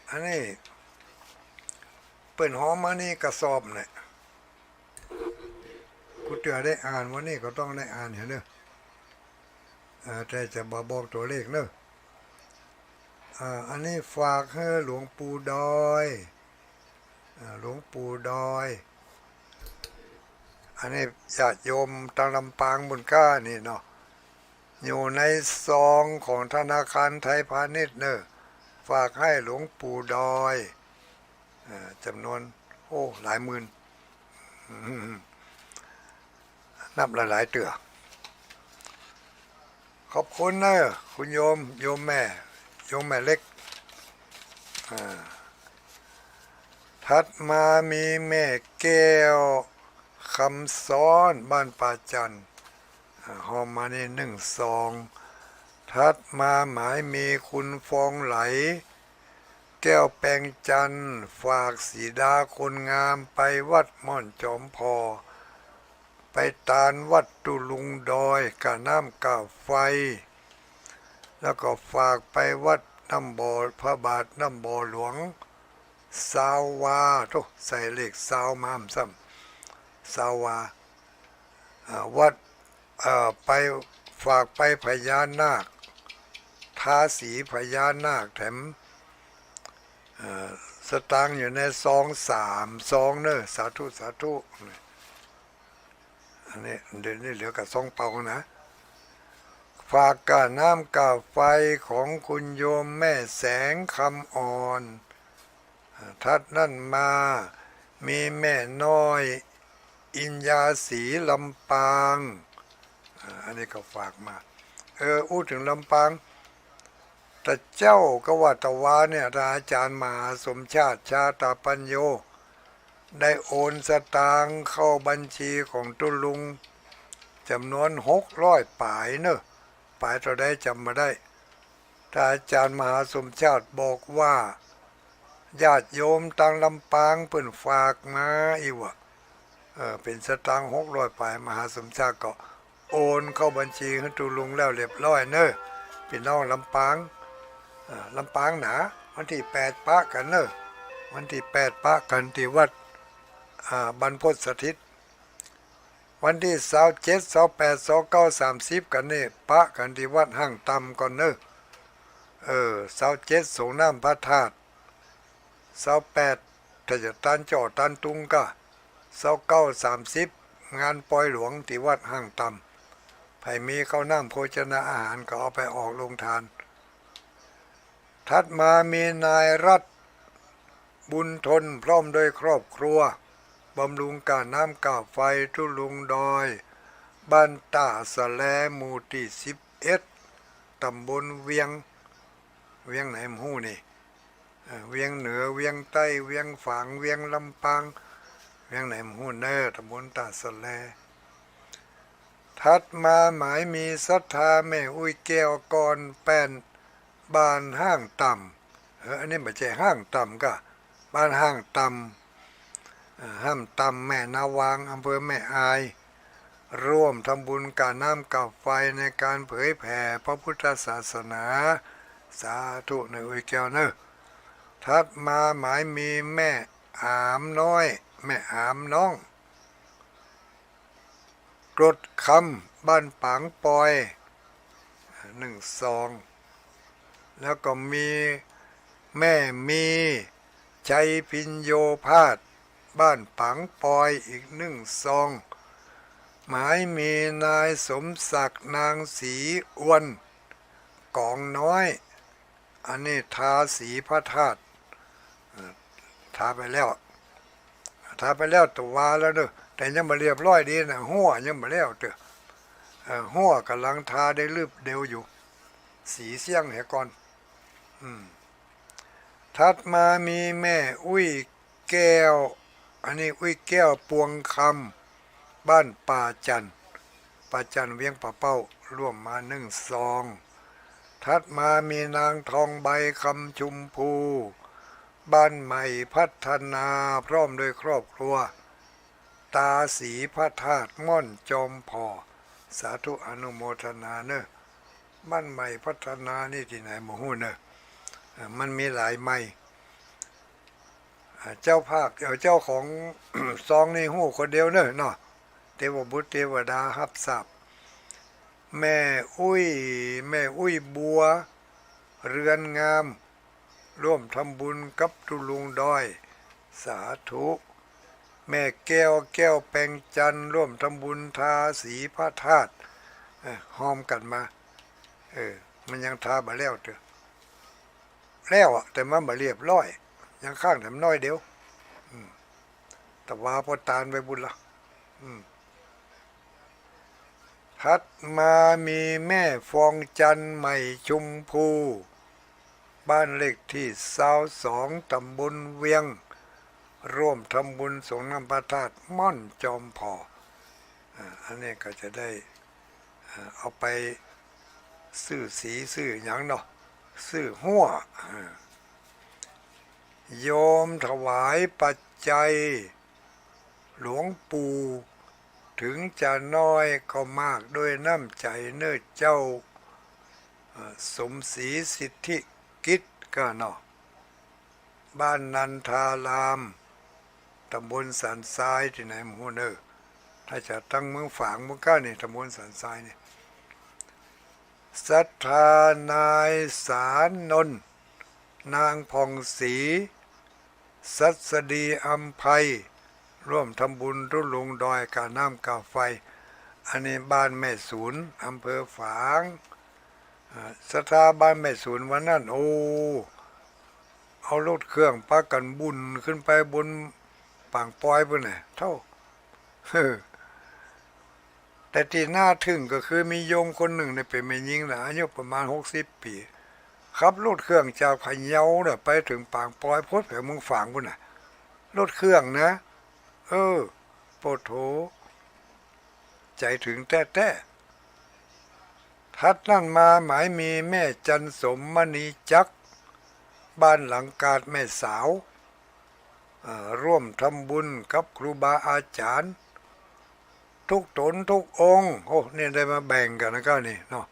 Speaker 1: อันนี้เปิ่นหอมมานี่กระสอบเนี่ยกูเตือได้อ่านวันนี้ก็ต้องได้อ่านเห็นเนอะแต่จะบอกตัวเลขเนอะอันนี้ฝากให้หลวงปู่ดอยหลวงปู่ดอยอันนี้ญาติโยมตังลำปางบุญก้านี่เนาะอยู่ในซองของธนาคารไทยพาณิชย์เนอะฝากให้หลวงปู่ดอยจำนวนหลายหมื่นนับหลายเตือขอบคุณนะคุณโยมแม่เล็กถัดมามีแม่แก้วคำซ้อนบ้านป่าจันหอมมานี่1 ซองถัดมาหมายมีคุณฟองไหลแก้วแปงจันฝากสีดาคนงามไปวัดม่อนจอมพอไปตานวัดตุลุงดอยกะน้ำกะไฟแล้วก็ฝากไปวัดน้ำบ่อพระบาทน้ำบ่อหลวงสาววาใส่เลขสาวมามซ้ำสาววาวัดไปฝากไปพญานาคทาสีพญานาคแถมสตางค์อยู่ใน3 ซองเนอะสาธุอันนี้เดี๋ยวนี้เหลือกับ2 เปานะฝากกาน้ำกาไฟของคุณโยมแม่แสงคำอ่อนทัดนั่นมา มีแม่น้อยอินยาศรีลำปางอันนี้ก็ฝากมาอู้ถึงลำปางแต่เจ้าก็ว่าตะวาเนี่ยอาจารย์มหาสมชาติชาตาปัญโยได้โอนสตางค์เข้าบัญชีของตุลุงจำนวน600ป่ายเนอะป่ายเราได้จำมาได้ถ้าอาจารย์มหาสมชาติบอกว่าญาติโยมตังลำปางเพิ่นฝากมาอีวะเป็นสตางค์600ป่ายมหาสมชาติก็โอนเข้าบัญชีให้ตุลุงแล้วเรียบร้อยเนอะพี่น้องลำปางลำปางหนาวันที่8ปะกันเนอะวันที่8ปะกันที่วัดบรรพตสถิตวันที่27 28 29 30กันนี่ปะกันที่วัดห้างตำก่อนเนอะ27ส่งน้ำพระธาตุ28ถ้าจะตันจ่อตันตุงก็29 30งานปล่อยหลวงที่วัดห้างตำไผมีข้าวน้ำโภชนาอาหารก็เอาไปออกลงทานถัดมามีนายรัฐบุญทนพร้อมโดยครอบครัวบำรุงการน้ำกาไฟทุลุงดอยบ้านตาสะแลหมู่ที่11ตำบลเวียงไหนมหู้นี่เวียงเหนือเวียงใต้เวียงฝางเวียงลำปางเวียงไหนมหู้เนอตำบลตาสะแลถัดมาหมายมีศรัทธาแม่อุ้ยแก้วก่อนแป้นบ้านห้างต่ำอันนี้ไม่ใช่ห้างต่ำก็บ้านห้างต่ำห้ามต่ำแม่นาวางอำเภอแม่อายร่วมทำบุญการน้ำกับไฟในการเผยแผ่พระพุทธศาสนาสาธุในอุ้ยแก้วเนอะถัดมาหมายมีแม่อามน้อยแม่อามน้องกรดคำบ้านปางปอย1 ซองแล้วก็มีแม่มีใจพินโยพาดบ้านปังปอยอีก1 ซองหมายมีนายสมศักดิ์นางศรีอ้วนกองน้อยอันนี้ทาสีพระธาตุทาไปแล้วตัววาแล้วเด้อแต่ยังมาเรียบร้อยดีนะหัวยังมาแล้วเด้อหัวกำลังทาได้ลืบเดียวอยู่สีเสี่ยงเหก่อนถัดมามีแม่อุ้ยแก้วอันนี้อุ้ยแก้วปวงคำบ้านป่าจันเวียงป่าเป้าร่วมมา1 ซองถัดมามีนางทองใบคำชุมพูบ้านใหม่พัฒนาพร้อมโดยครอบครัวตาสีพระธาตุม่อนจอมพอสาธุอนุโมทนาเนอะบ้านใหม่พัฒนานี่ที่ไหนหมู่เนอะมันมีหลายใหม่เจ้าภาคเจ้าของ ซองนี่หู้คนเดียวเนอะเนาะเทวบุตรเทวดารับทราบแม่อุ้ยบัวเรือนงามร่วมทำบุญกับตุลุงดอยสาธุแม่แก้วแปงจันร่วมทำบุญทาสีพระธาตุหอมกันมามันยังทาบ่แล้วเถอะแล้วแต่มันบ่เรียบร้อยยังข้างแถมน้อยเดียวแต่ว่าพอตานไปบุญละถัดมามีแม่ฟองจันใหม่ชุมพูบ้านเลขที่22ตำบลเวียงร่วมทำบุญสงฆ์น้ำพระธาตุม่อนจอมพออันนี้ก็จะได้เอาไปซื้อสีซื้อหยังเนาะซื้อหัวโยมถวายปัจจัยหลวงปู่ถึงจะน้อยก็มากด้วยน้ำใจเนื้อเจ้าสมศรีสิทธิกิจก็เนาะบ้านนันทารามตำบลสันทรายที่ไหนหมู่เนอถ้าจะตั้งเมืองฝางเมืองก้านี่ตำบลสันทรายนี่ศรัทธานายสานนท์นางผ่องศรีสัสดีอัมภัยร่วมทำบุญทุลุงดอยกาน้ำกาไฟอันนี้บ้านแม่ศูนย์อำเภอฝางศรัทธาบ้านแม่ศูนย์วันนั้นเอารถเครื่องปากันบุญขึ้นไปบน ปางปอยปุ่นน่ะเท่าแต่ที่น่าทึ่งก็คือมีโยมคนหนึ่งเนี่ยเป็นแม่หญิงนะอายุประมาณ60 ปีขับรถเครื่องจากพะเยาเนี่ยไปถึงปางปอยพ้นแผ่เมืองฝางปุ่นน่ะรถเครื่องนะโปโถใจถึงแต้ทัดนั่นมาหมายมีแม่จันสมมณีจักบ้านหลังกาดแม่สาวร่วมทำบุญกับครูบาอาจารย์ทุกตนทุกองค์โอ้เนี่ยได้มาแบ่งกันนะก็นี่เนาะ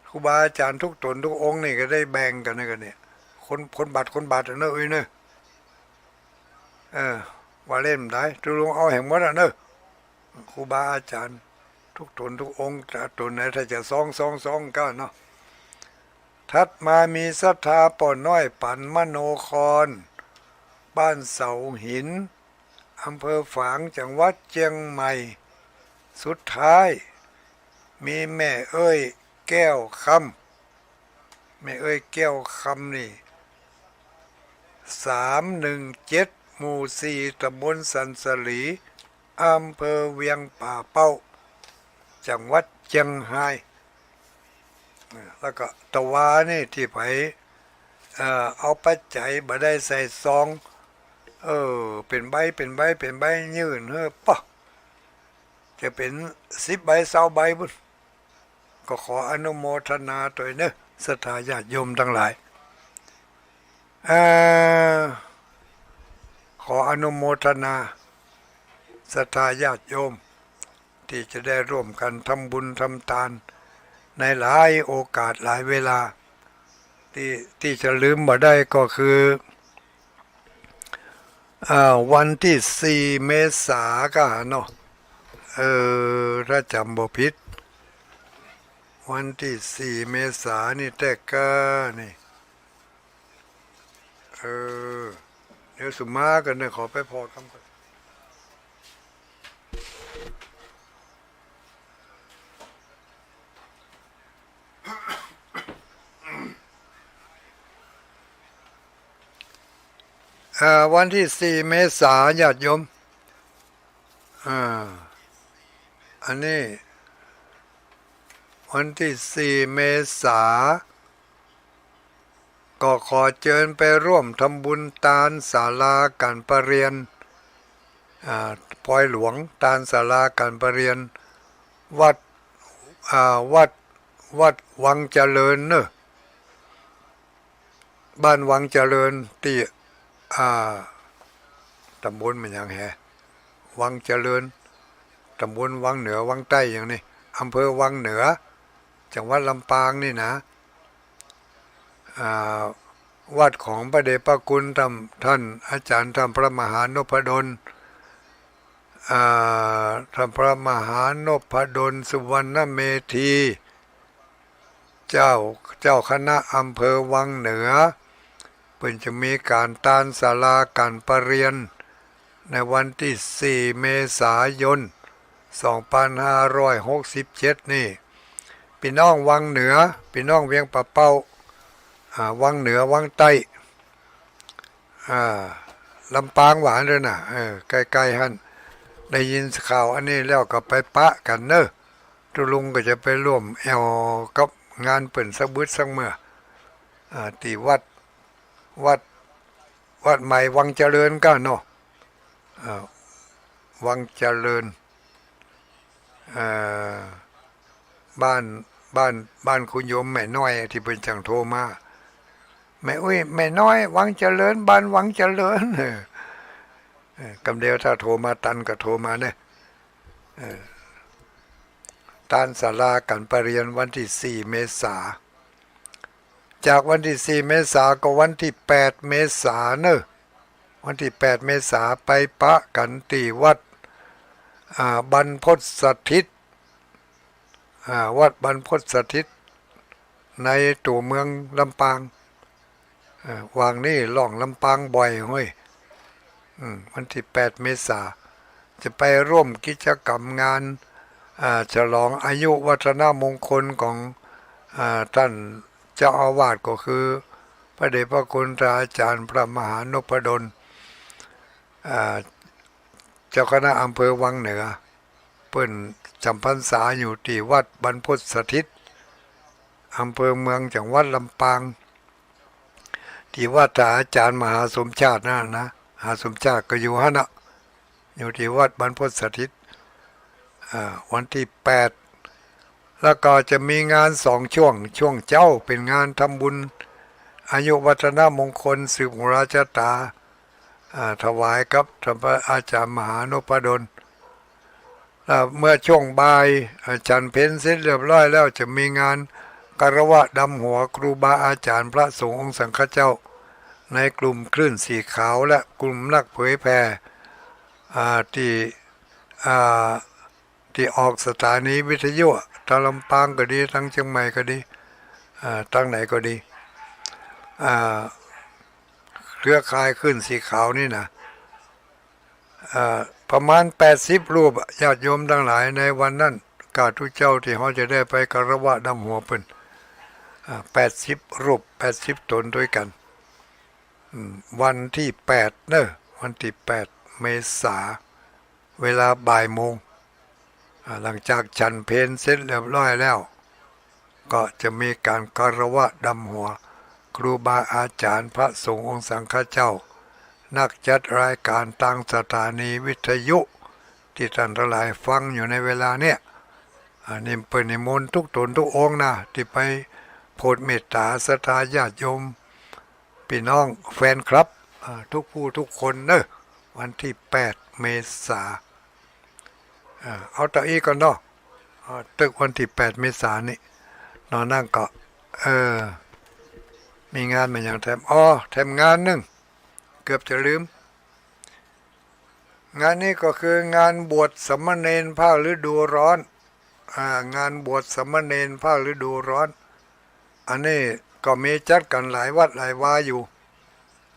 Speaker 1: ครูบาอาจารย์ทุกตนทุกองค์นี่ก็ได้แบ่งกันนะกันเนี่ยคนบาทเนอะเอ้ยเนอะว่าเล่นได้ตุลงเอาแห่งวัดเนอะครูบาอาจารย์ทุกตนทุกองค์จะตนไหนถ้าจะซองก็เนาะทัดมามีศรัทธาป่อน้อยปันมโนครบ้านเสาหินอำเภอฝางจังหวัดเชียงใหม่สุดท้ายมีแม่เอ้ยแก้วคำแม่เอ้ยแก้วคำนี่317หมู่4ตำบลสันสลีอำเภอเวียงป่าเป้าจังหวัดเชียงรายแล้วก็ตะวานี่ที่ไปเอาปัจจัยมาได้ใส่ซองเป็นใบยื่นปะจะเป็น10 ใบ20 ใบบุญก็ขออนุโมทนาตัวเนอะศรัทธาญาติโยมทั้งหลายขออนุโมทนาศรัทธาญาติโยมที่จะได้ร่วมกันทำบุญทำทานในหลายโอกาสหลายเวลาที่จะลืมบ่ได้ก็คือวันที่4 เมษายนเนาะถ้าจำบ่ผิดวันที่4 เมษายนนี่แต่ก็นี่เดี๋ยวสุมากันเนี่ยขอไปพอคำก่อนวันที่4 เมษายนญาติโยมอันนี้วันที่4 เมษายนก็ขอเชิญไปร่วมทำบุญตาลศาลาการประเรียนปอยหลวงตาลศาลาการประเรียนวัดวังเจริญเนอะบ้านวังเจริญที่ตำบลมันยังแฮวังเจริญตำบลวังเหนือวังใต้อย่างนี้อำเภอวังเหนือจังหวัดลำปางนี่นะวัดของพระเดชพระคุณท่านอาจารย์ท่านพระมหานพดลท่านพระมหานพดลสุวรรณเมธีเจ้าคณะอำเภอวังเหนือเพิ่นจะมีการตานศาลาการประเรียนในวันที่4 เมษายน 2567นี่พี่น้องวังเหนือพี่น้องเวียงป่าเป้าวังเหนือวังใต้ลำปางหวานเลยนะใกล้ๆฮั่นได้ยินข่าวอันนี้แล้วก็ไปปะกันเนอะตุลุงก็จะไปร่วมกับงานเปิ่นสักบึดสักเมื่อที่วัดใหม่วังเจริญก็เนาะวังเจริญบ้านคุณโยมแม่น้อยที่เป็นจังโทรมาแม่น้อยวังเจริญบ้านวังเจริญกำเดียวถ้าโทรมาตันก็โทรมาเนี่ยตานศาลาการประเรียนวันที่4 เมษายนจากวันที่4 เมษายนก็วันที่8 เมษายนเนอะวันที่8 เมษายนไปปะกันที่วัดบรรพตสถิตวัดบรรพตสถิตในตัวเมืองลำปางวางนี่ล่องลำปางบ่อยห้ยวันที่8 เมษายนจะไปร่วมกิจกรรมงานฉลองอายุวัฒนมงคลของท่านเจ้าอาวาสก็คือ พระเดชพระคุณอาจารย์พระมหานพดลเจ้าคณะอำเภอวังเหนือเปิ้นจำพรรษาอยู่ที่วัดบรรพตสถิตอำเภอเมืองจังหวัดลำปางที่วัดอาจารย์มหาสมชาตินั่นนะมหาสมชาติก็อยู่ฮะนะอยู่ที่วัดบรรพตสถิตวันที่8แล้วก็จะมีงานช่วงเจ้าเป็นงานทำบุญอายุวัฒนมงคลสืบราชตาถวายกับท่านพระอาจารย์มหานพดลเมื่อช่วงบ่ายอาจารย์เพ็ญเสร็จเรียบร้อยแล้วจะมีงานคารวะดำหัวครูบาอาจารย์พระสงฆ์องค์สังฆเจ้าในกลุ่มคลื่นสีขาวและกลุ่มนักเผยแผ่ที่ออกสถานีวิทยุทางลำปางก็ดีทั้งเชียงใหม่ก็ดีทั้งไหนก็ดีเครือข่ายขึ้นสีขาวนี่นะประมาณ80รูปญาติโยมทั้งหลายในวันนั้นกาทุกเจ้าที่เขาจะได้ไปคารวะดำหัวเพิ่น80รูป80ตนด้วยกันวันที่8เนอะวันที่8เมษาเวลาบ่ายโมงหลังจากฉันเพลเสร็จเรียบร้อยแล้วก็จะมีการคารวะดำหัวครูบาอาจารย์พระสงฆ์องค์สังฆเจ้านักจัดรายการตั้งสถานีวิทยุที่ท่านทั้งหลายฟังอยู่ในเวลาเนี้ยนี่เปิดนิมนต์ทุกตนทุกองค์นะที่ไปโปรดเมตตาศรัทธาญาติโยมพี่น้องแฟนครับทุกผู้ทุกคนเนอะวันที่8เมษาเอาต่ออีกก่อนเนาะตึกวันที่8เมษายนนี่นอนนั่งก็มีงานมาอย่างแถมแถมงานหนึ่งเกือบจะลืมงานนี้ก็คืองานบวชสามเณรภาคฤดูร้อนงานบวชสามเณรภาคฤดูร้อนอันนี้ก็มีจัดกันหลายวัดหลายวาอยู่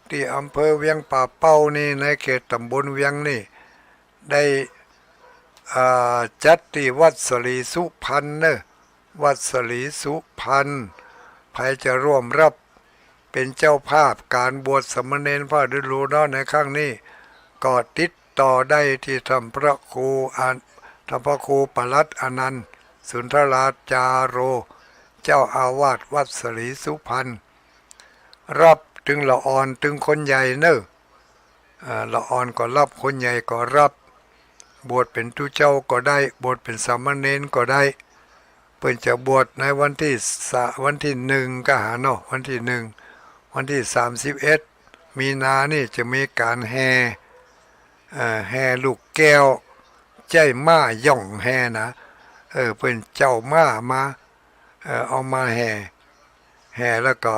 Speaker 1: ที่อำเภอเวียงป่าเป้านี่ในเขตตำบลเวียงนี่ได้จัดที่วัดสลีสุพรรณเนอะวัดสลีสุพรรณใครจะร่วมรับเป็นเจ้าภาพการบวชสามเณรภาคฤดูร้อนในครั้งนี้ก็ติดต่อได้ที่ท่านพระครูปลัดอนันต์สุนทราจาโรเจ้าอาวาสวัดสลีสุพรรณรับถึงละอ่อนถึงคนใหญ่เนอะละอ่อนก็รับคนใหญ่ก็รับบวชเป็นทุเจ้าก็ได้บวชเป็นสามเณรก็ได้เพิ่นจะบวชในวันที่1ก็หาเนาะวันที่1วันที่31มีนานี่จะมีการแห่ลูกแก้วใจม้าย่องแห่นะเพิ่นเจ้ามาเอามาแห่แล้วก็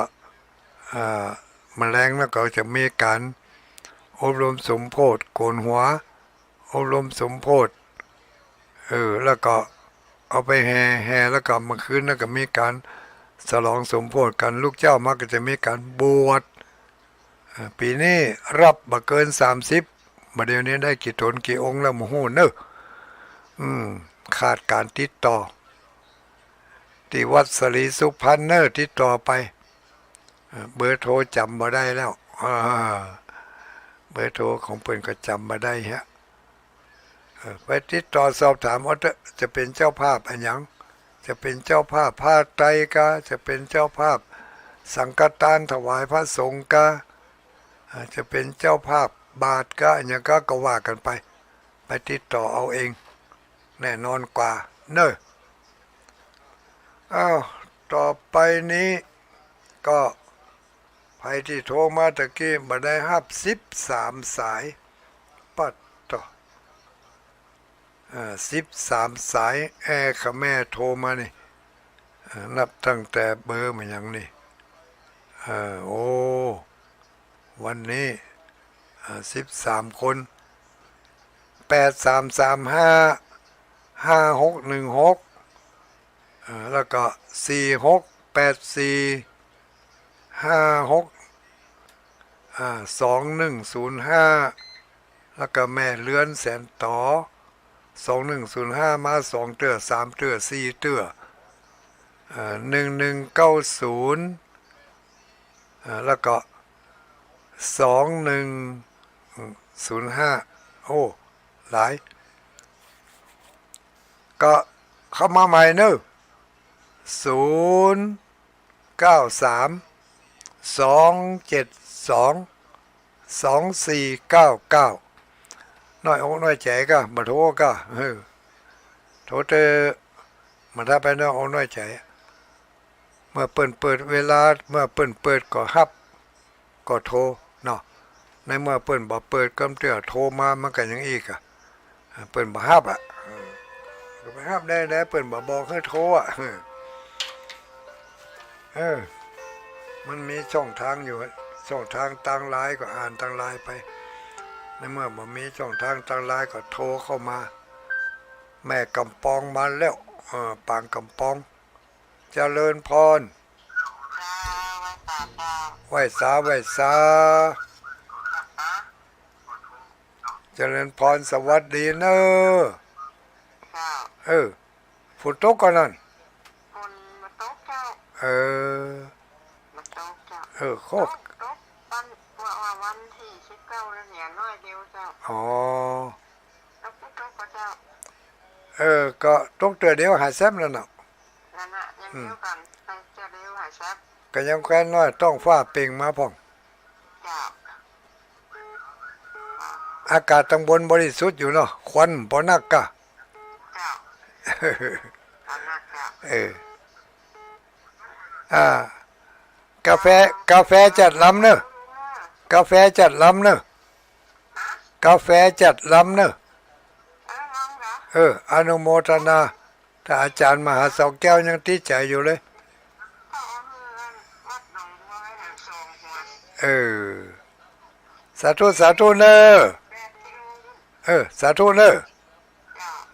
Speaker 1: แมลงแล้วก็จะมีการอบรมสมโพธิโกนหัวอบรมสมโพธิแล้วก็เอาไปแห่แล้วก็มาคืนแล้วก็มีการฉลองสมโพธิกันลูกเจ้ามักก็จะมีการบวชปีนี้รับบ่เกิน30บัดเดี๋ยวนี้ได้กี่ตนกี่องค์แล้วโมโหเนอะขาดการติดต่อที่วัดสลีสุพรรณเนอร์ติดต่อไปเบอร์โทรจำมาได้แล้วเบอร์โทรของเพิ่นก็จำมาได้ฮะไปติดต่อสอบถามว่าจะเป็นเจ้าภาพอันยังจะเป็นเจ้าภาพผ้าไตรกะจะเป็นเจ้าภาพสังฆทานถวายพระสงฆ์กะจะเป็นเจ้าภาพบาทกะอันยังก็ว่ากันไปติดต่อเอาเองแน่นอนกว่าเนอะต่อไปนี้ก็ใครที่โทรมาตะกี้มาได้13สายปัดต่อ13สายค่ะแม่โทรมานี่นับตั้งแต่เบอร์มันยังนี่วันนี้13คน83355616แล้วก็4684562105แล้วก็แม่เลื้อนแสนต่อ2105มา2เตื้อ3เตื้อ4เตื้อ1190 แล้วก็2105โอ้หลายก็เข้ามาใหม่เนอะ0932722499น้อยอกน้อยใจก็มาโทรก็โทรเธอมาถ้าไปน้อยอกน้อยใจเมื่อเปิดเวลาเมื่อเปิดก็ฮับก็โทรเนาะในเมื่อบ่เปิดก็เตือโทรมามันก็ยังอีกบ่ฮับก็ไปฮับได้บอกให้โทรมันมีช่องทางอยู่ช่องทางทางไลน์ก็อ่านทางไลน์ไปในเมื่อบ่มีช่องทางทางไลน์ก็โทรเข้ามาแม่กำปองมาแล้วปางกำปองเจริญพรไหว้สาเจริญพรสวัสดีเนอะฝนตกก่อนนั่นโคก
Speaker 2: วันที่19แล้วเนี่ยน้อยเดียวเจ้า
Speaker 1: อ๋อ
Speaker 2: แล้วก็เจ้า
Speaker 1: ก็ตกเตือเดียวหายแซมแล้วเนาะ
Speaker 2: นั่นน่ะยังเดียวกันไปเจ้าเดียวหายแซม
Speaker 1: ก็ยังแคว้นน้อยต้องฟ้าเป่งมาพ่อง
Speaker 2: เจ้า
Speaker 1: อากาศตั้งบนบริสุทธิ์อยู่เนาะควันบ่นักกะ
Speaker 2: เจ้านักเ
Speaker 1: จ้ากาแฟจัดลำเนอะกาแฟจัดลำเนอะกาแฟจัดลำเนอะอนุโมทนาถ้าอาจารย์มหาเสาแก้วยังติดใจอยู่เลยสาธุเนอะสาธุเนอะ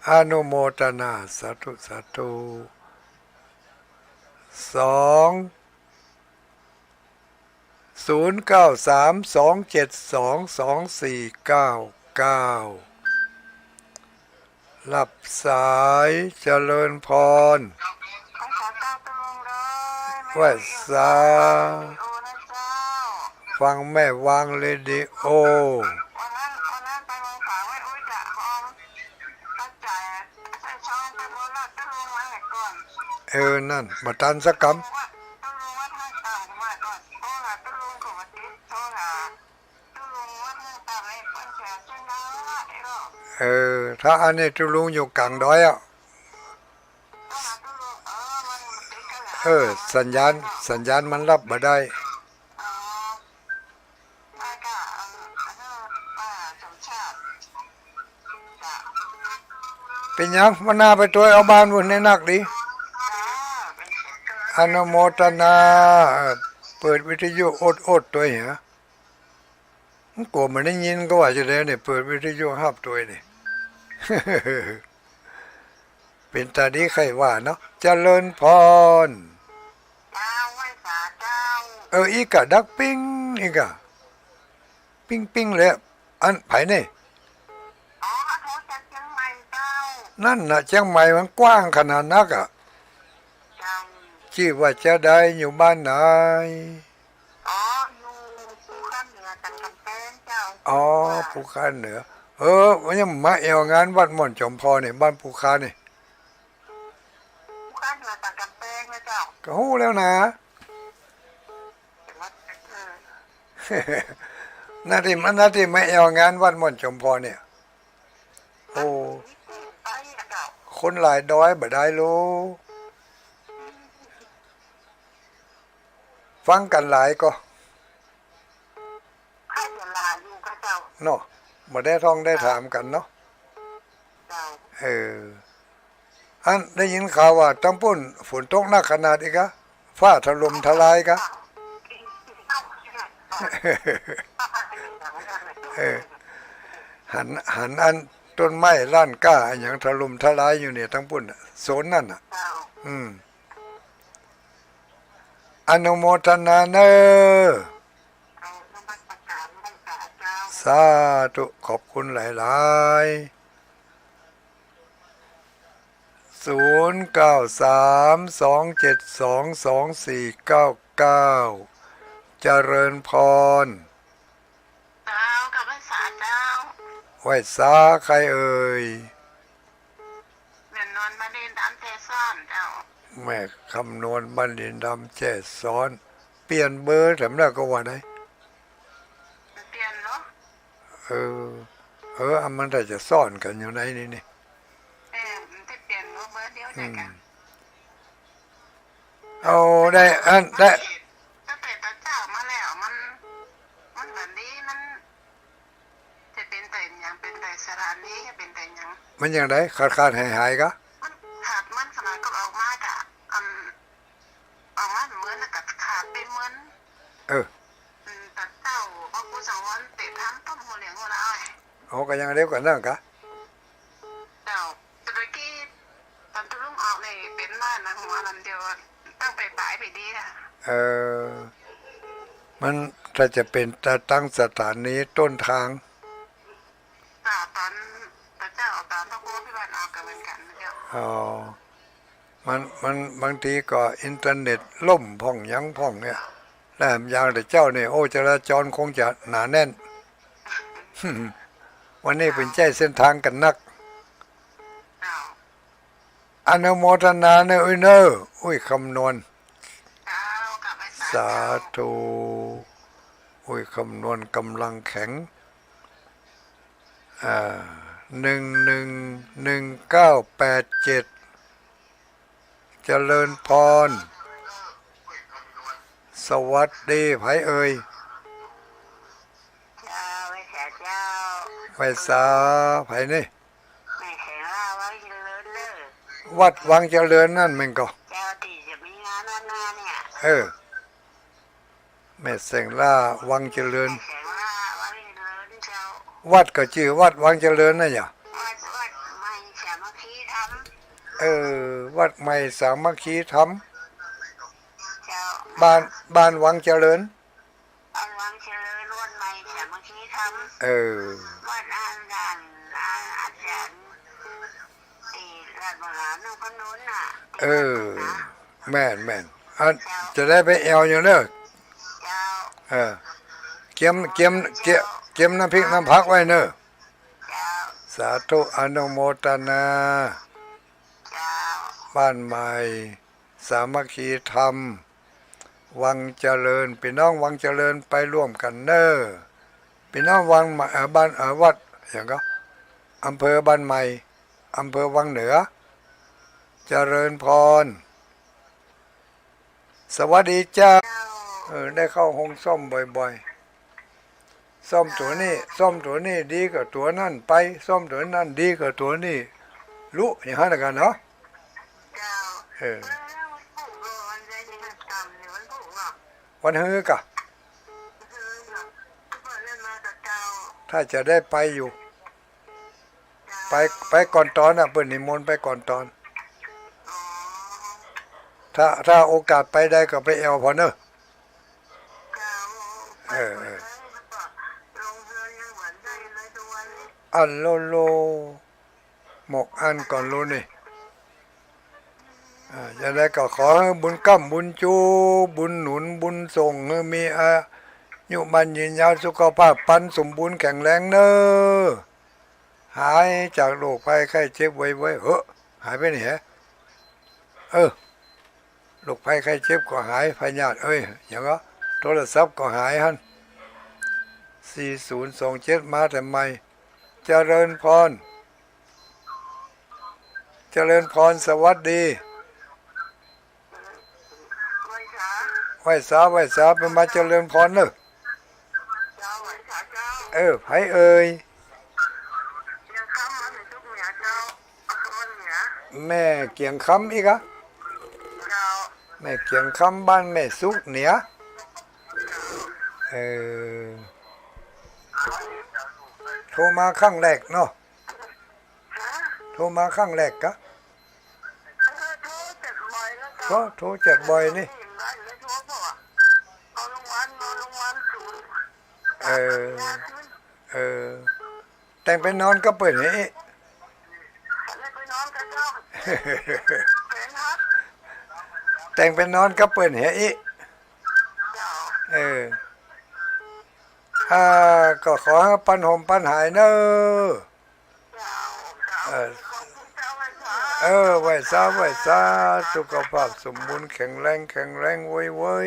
Speaker 1: อนุโมทนาสาธุ2 รับสายเจริญพรไหว้สาฟังแม่วางเรดิโอนั่นมาตันสักกำถ้าอันนี้ตุลุงอยู่กลางดอยสัญญาณมันรับบ่ได้เป็นยังมันน่าไปตัวเอาบ้านบุญในนักดิอนุโมทนาเปิดวิทยุอดตัวเหรอมันกลัวมันได้ยินก็ว่าจะได้เนี่ยเปิดวิทยุห้ามตัวนี่ เป็นตาดีใครว่าเนาะเจริญพรอีกะดักปิ้งอีกะปิ้งเลยอันไผ่เนี่ยนั่นน่ะเชียงใหม่มันกว้างขนาดนักชื่อว่าจะได้อยู่บ้านไหนภูคาเหนือวันนี้มาเอวงานวัดม่อนจอมพอเนี่ยบ้านภูคาเนี่ยก็หู้แล้วนะนาทีไม่เอวงานวัดม่อนจอมพอเนี่ยโอ้คนหลายดอยบ่ได้โลฟังกันหลายก็เนาะบ่ได้ท่องได้ถามกันเนาะอันได้ยินข่าวว่าตั้งปุ่นฝนตกหนักขนาดอีกะฟ้าถล่มทลายกะหันอันต้นไม้ล้านก้าอย่างถล่มทลายอยู่เนี่ยทั้งปุ่นโซนนั่นอนุโมทนาเนอสาธุขอบคุณหลายๆ0932722499เจ เจริญพร
Speaker 2: เจ้ากับภาษาเจ้า
Speaker 1: ไหว้สาใครเอ่ย
Speaker 2: เรียนนอนมาเรียนตามเทซ่อนเจ้า
Speaker 1: แม่คำนวณบัณฑิตดำแจ้ซ้อนเปลี่ยนเบอร์สำนักก็ว่าได้
Speaker 2: เปลี่ยนเนาะ
Speaker 1: เอออันมันแต่จะซ่อนกันอยู่ในนี่
Speaker 2: มันจะเปลี่ยนเบอร์เดียวได้กัน
Speaker 1: เอาได้อันได้
Speaker 2: ตั้งแต่ตาเจ้ามาแล้วมันแบบนี้มันจะเป็นแต่ยังเป็นแต่สถานนี้เป็นแต่ยัง
Speaker 1: มันยังไงขาดหายก็
Speaker 2: มันขาดมันขนาดก็ออกมากะออกมาเหมือนกับขาดไปเหมือนตาเจ้าพอกูสังวรเตะทั้งต้มหัวเหลียงหัวเรา
Speaker 1: ก็ยังเร็วกว่านั่นกะ
Speaker 2: เจ้าตะกี้ตอนตุลุ่มออกเลยเป็นบ้านนะหัวลำเดียวตั้งไปปลายไปดีนะ
Speaker 1: มันถ้าจะเป็นตั้งสถานีต้นทาง
Speaker 2: ตอนเจ้าตอนพ่อครูพี่บ้านออกกันเหมือนกันเจ้า
Speaker 1: มันบางทีก็อินเทอร์เน็ตล่มพ่องยังพ่องเนี่ยแล้วอย่างแต่เจ้าเนี่ยโอ้จราจรคงจะหนาแน่น วันนี้เป็นใจเส้นทางกันนักอนุโมทนาเนอะเนอะอุ้ยคำนวณสาธุอุ้ยคำนวณกำลังแข็ง111987เจริญพรสวัสดีไผเอ่ยไว้สาไผนี่วัดวังเจริญนั่นมันก็แม่แสงล่าวังเจริญวัดก็ชื่อวัดวังเจริญนะอย่าวัดใหม่สามัคคีธรรมบ้านวังเจริญ
Speaker 2: วังเจริญวัดใหม่สามัคคีธรรมวัดอาจารย์ราชมหาหนุ่มคนนู้นน่ะ
Speaker 1: แม่นจะได้ไปแอวอยู่เนอะเกียมน้ำพริกน้ำพักไว้เนอะสาธุอนุโมทนาบ้านใหม่สามัคคีธรรมวังเจริญพี่น้องวังเจริญไปร่วมกันเนอะพี่น้องวังบ้านวัดอย่างก็อำเภอบ้านใหม่อำเภอวังเหนือเจริญพรสวัสดีจ้าได้เข้าห้องซ่อมบ่อยๆซ่อมตัวนี้ดีกว่าตัวนั่นไปซ่อมตัวนั่นดีกว่าตัวนี้รู้อย่างนั้นกันเนาะวันฮือกะถ้าจะได้ไปอยู่ไปก่อนตอนเปิดนิมนต์ไปก่อนตอนถ้าโอกาสไปได้ก็ไปแอลพอเนอะอันโลหมกอันก่อนโลนี่จะได้ก็ขอให้บุญกั้มบุญจูบุญหนุนบุญส่งให้มีอายุมันยืนยาวสุขภาพปันสมบูรณ์แข็งแรงเนอะหายจากโรคภัยไข้เจ็บไว้หายไปไหนฮะโรคภัยไข้เจ็บก็หายพยาธิอย่างก็โทรศัพท์ก็หายฮั่น4027มาแต่ไม่เจริญพรสวัสดีไหว้สาเป็นมาเจริญพรเนอะไผเอ่ยแม่เกียงคำอีกอะแม่เกียงคำบ้านแม่สุกเหนือโทรมาครั้งแรกเนาะโทรมาครั้งแรกกะโทรจัดบ่อยนี่แต่งไปนอนก็เปิดให้แต่งไปนอนก็เปิดให้ เออก็ขอให้ปันห่มปันหายเนอะเออไหวซาสุขภาพสมบูรณ์แข็งแรงไว้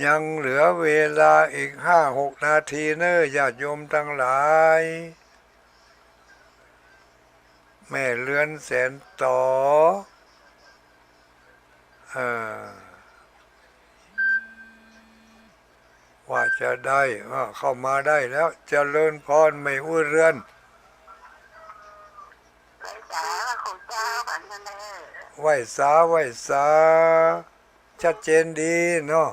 Speaker 1: ยังเหลือเวลาอีก5-6 นาทีเนอะญาติโยมทั้งหลายแม่เรือนแสนต่อว่าจะได้เข้ามาได้แล้วเจริญพรไม่อุ้ยเรือนไหวสาชัดเจนดีเนาะ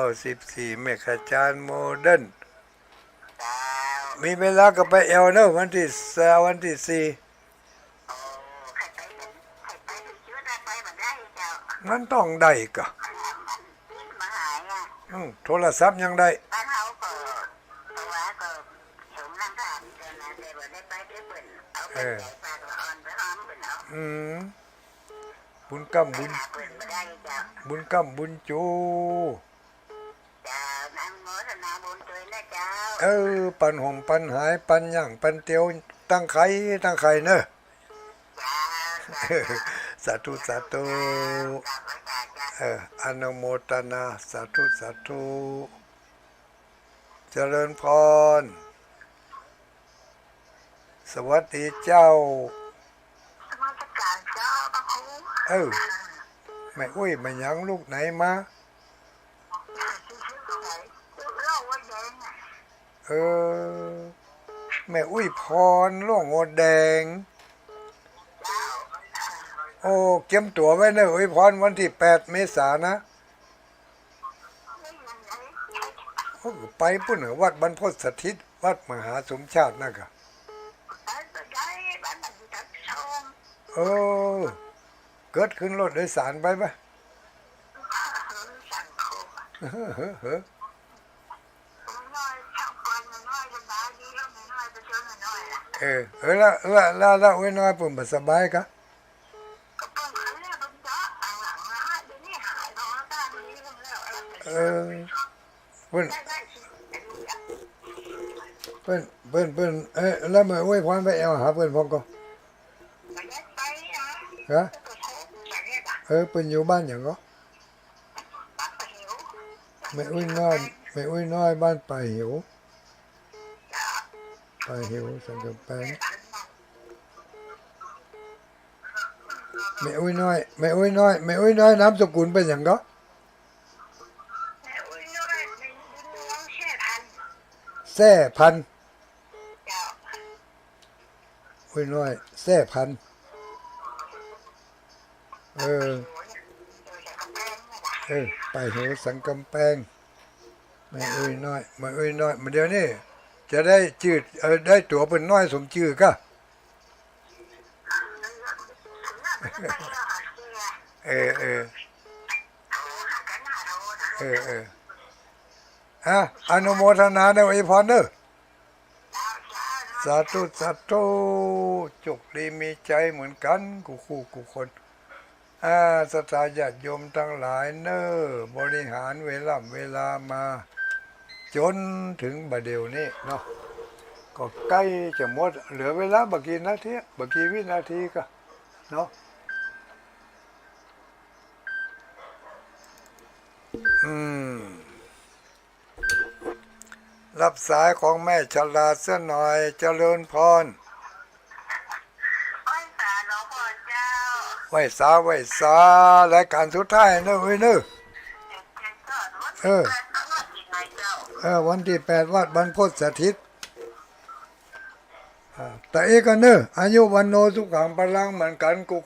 Speaker 1: 94แม่ขจารย์โมเดิร์นมีเวลาก็ไปเอลเนอะวันที่4มันต้องได้กะโทรศัพท์ยังได้บุญกำบุญจูปันห่มปันหายปันย่างปันเตียวตั้งไข่เนอะสาธุอนุโมทนาสาธุเจริญพรสวัสดีเจ้าแม่อุ้ยมายังลูกไหนมาแม่อุ้ยพรล่วงโอแดงโอ้เก็บตั๋วไว้เนอะอุ้ยพรวันที่8 เมษายนนะไปปุ่นเหรอวัดบรรพตสถิตวัดมหาสมชาตินะกะเกิดขึ้นรถโดยสารไปปะแล้วไว้น้อยปุ่นสบายกะเพิ่นแล้วมาไว้พรไปเอาหาเพิ่นพอก็ฮะเพิ่นอยู่บ้านอย่างก็ไม่อุ้ยน้อยบ้านป่าหิวสังกำแพงไม่อุ้ยน้อยนามสกุลเป็นอย่างก็แซ่พันอุ้ยน้อยแซ่พันไปหิวสังกำแพงไม่อุ้ยน้อยมาเดี๋ยวนี้จะได้จืดได้ตั๋วเป็นน้อยสมชื่อก็อนุโมทนาในอวยพรเนอะสาธุจกดีมีใจเหมือนกันกูคนศรัทธาญาติโยมทั้งหลายเนอะบริหารเวลามาจนถึงบัดเดี๋ยวนี้เนาะก็ใกล้จะหมดเหลือเวลาบักกี่นาทีบักกี่วินาทีก็เนาะรับสายของแม่ฉลาดเสียหน่อยเจริญพรไหวสารายการสุดท้ายเนอะเว้ยเนอะวันที่8วัดบรรพตสถิตแต่เอกเนอะอายุวันโนสุขังพลังเหมือนกันกู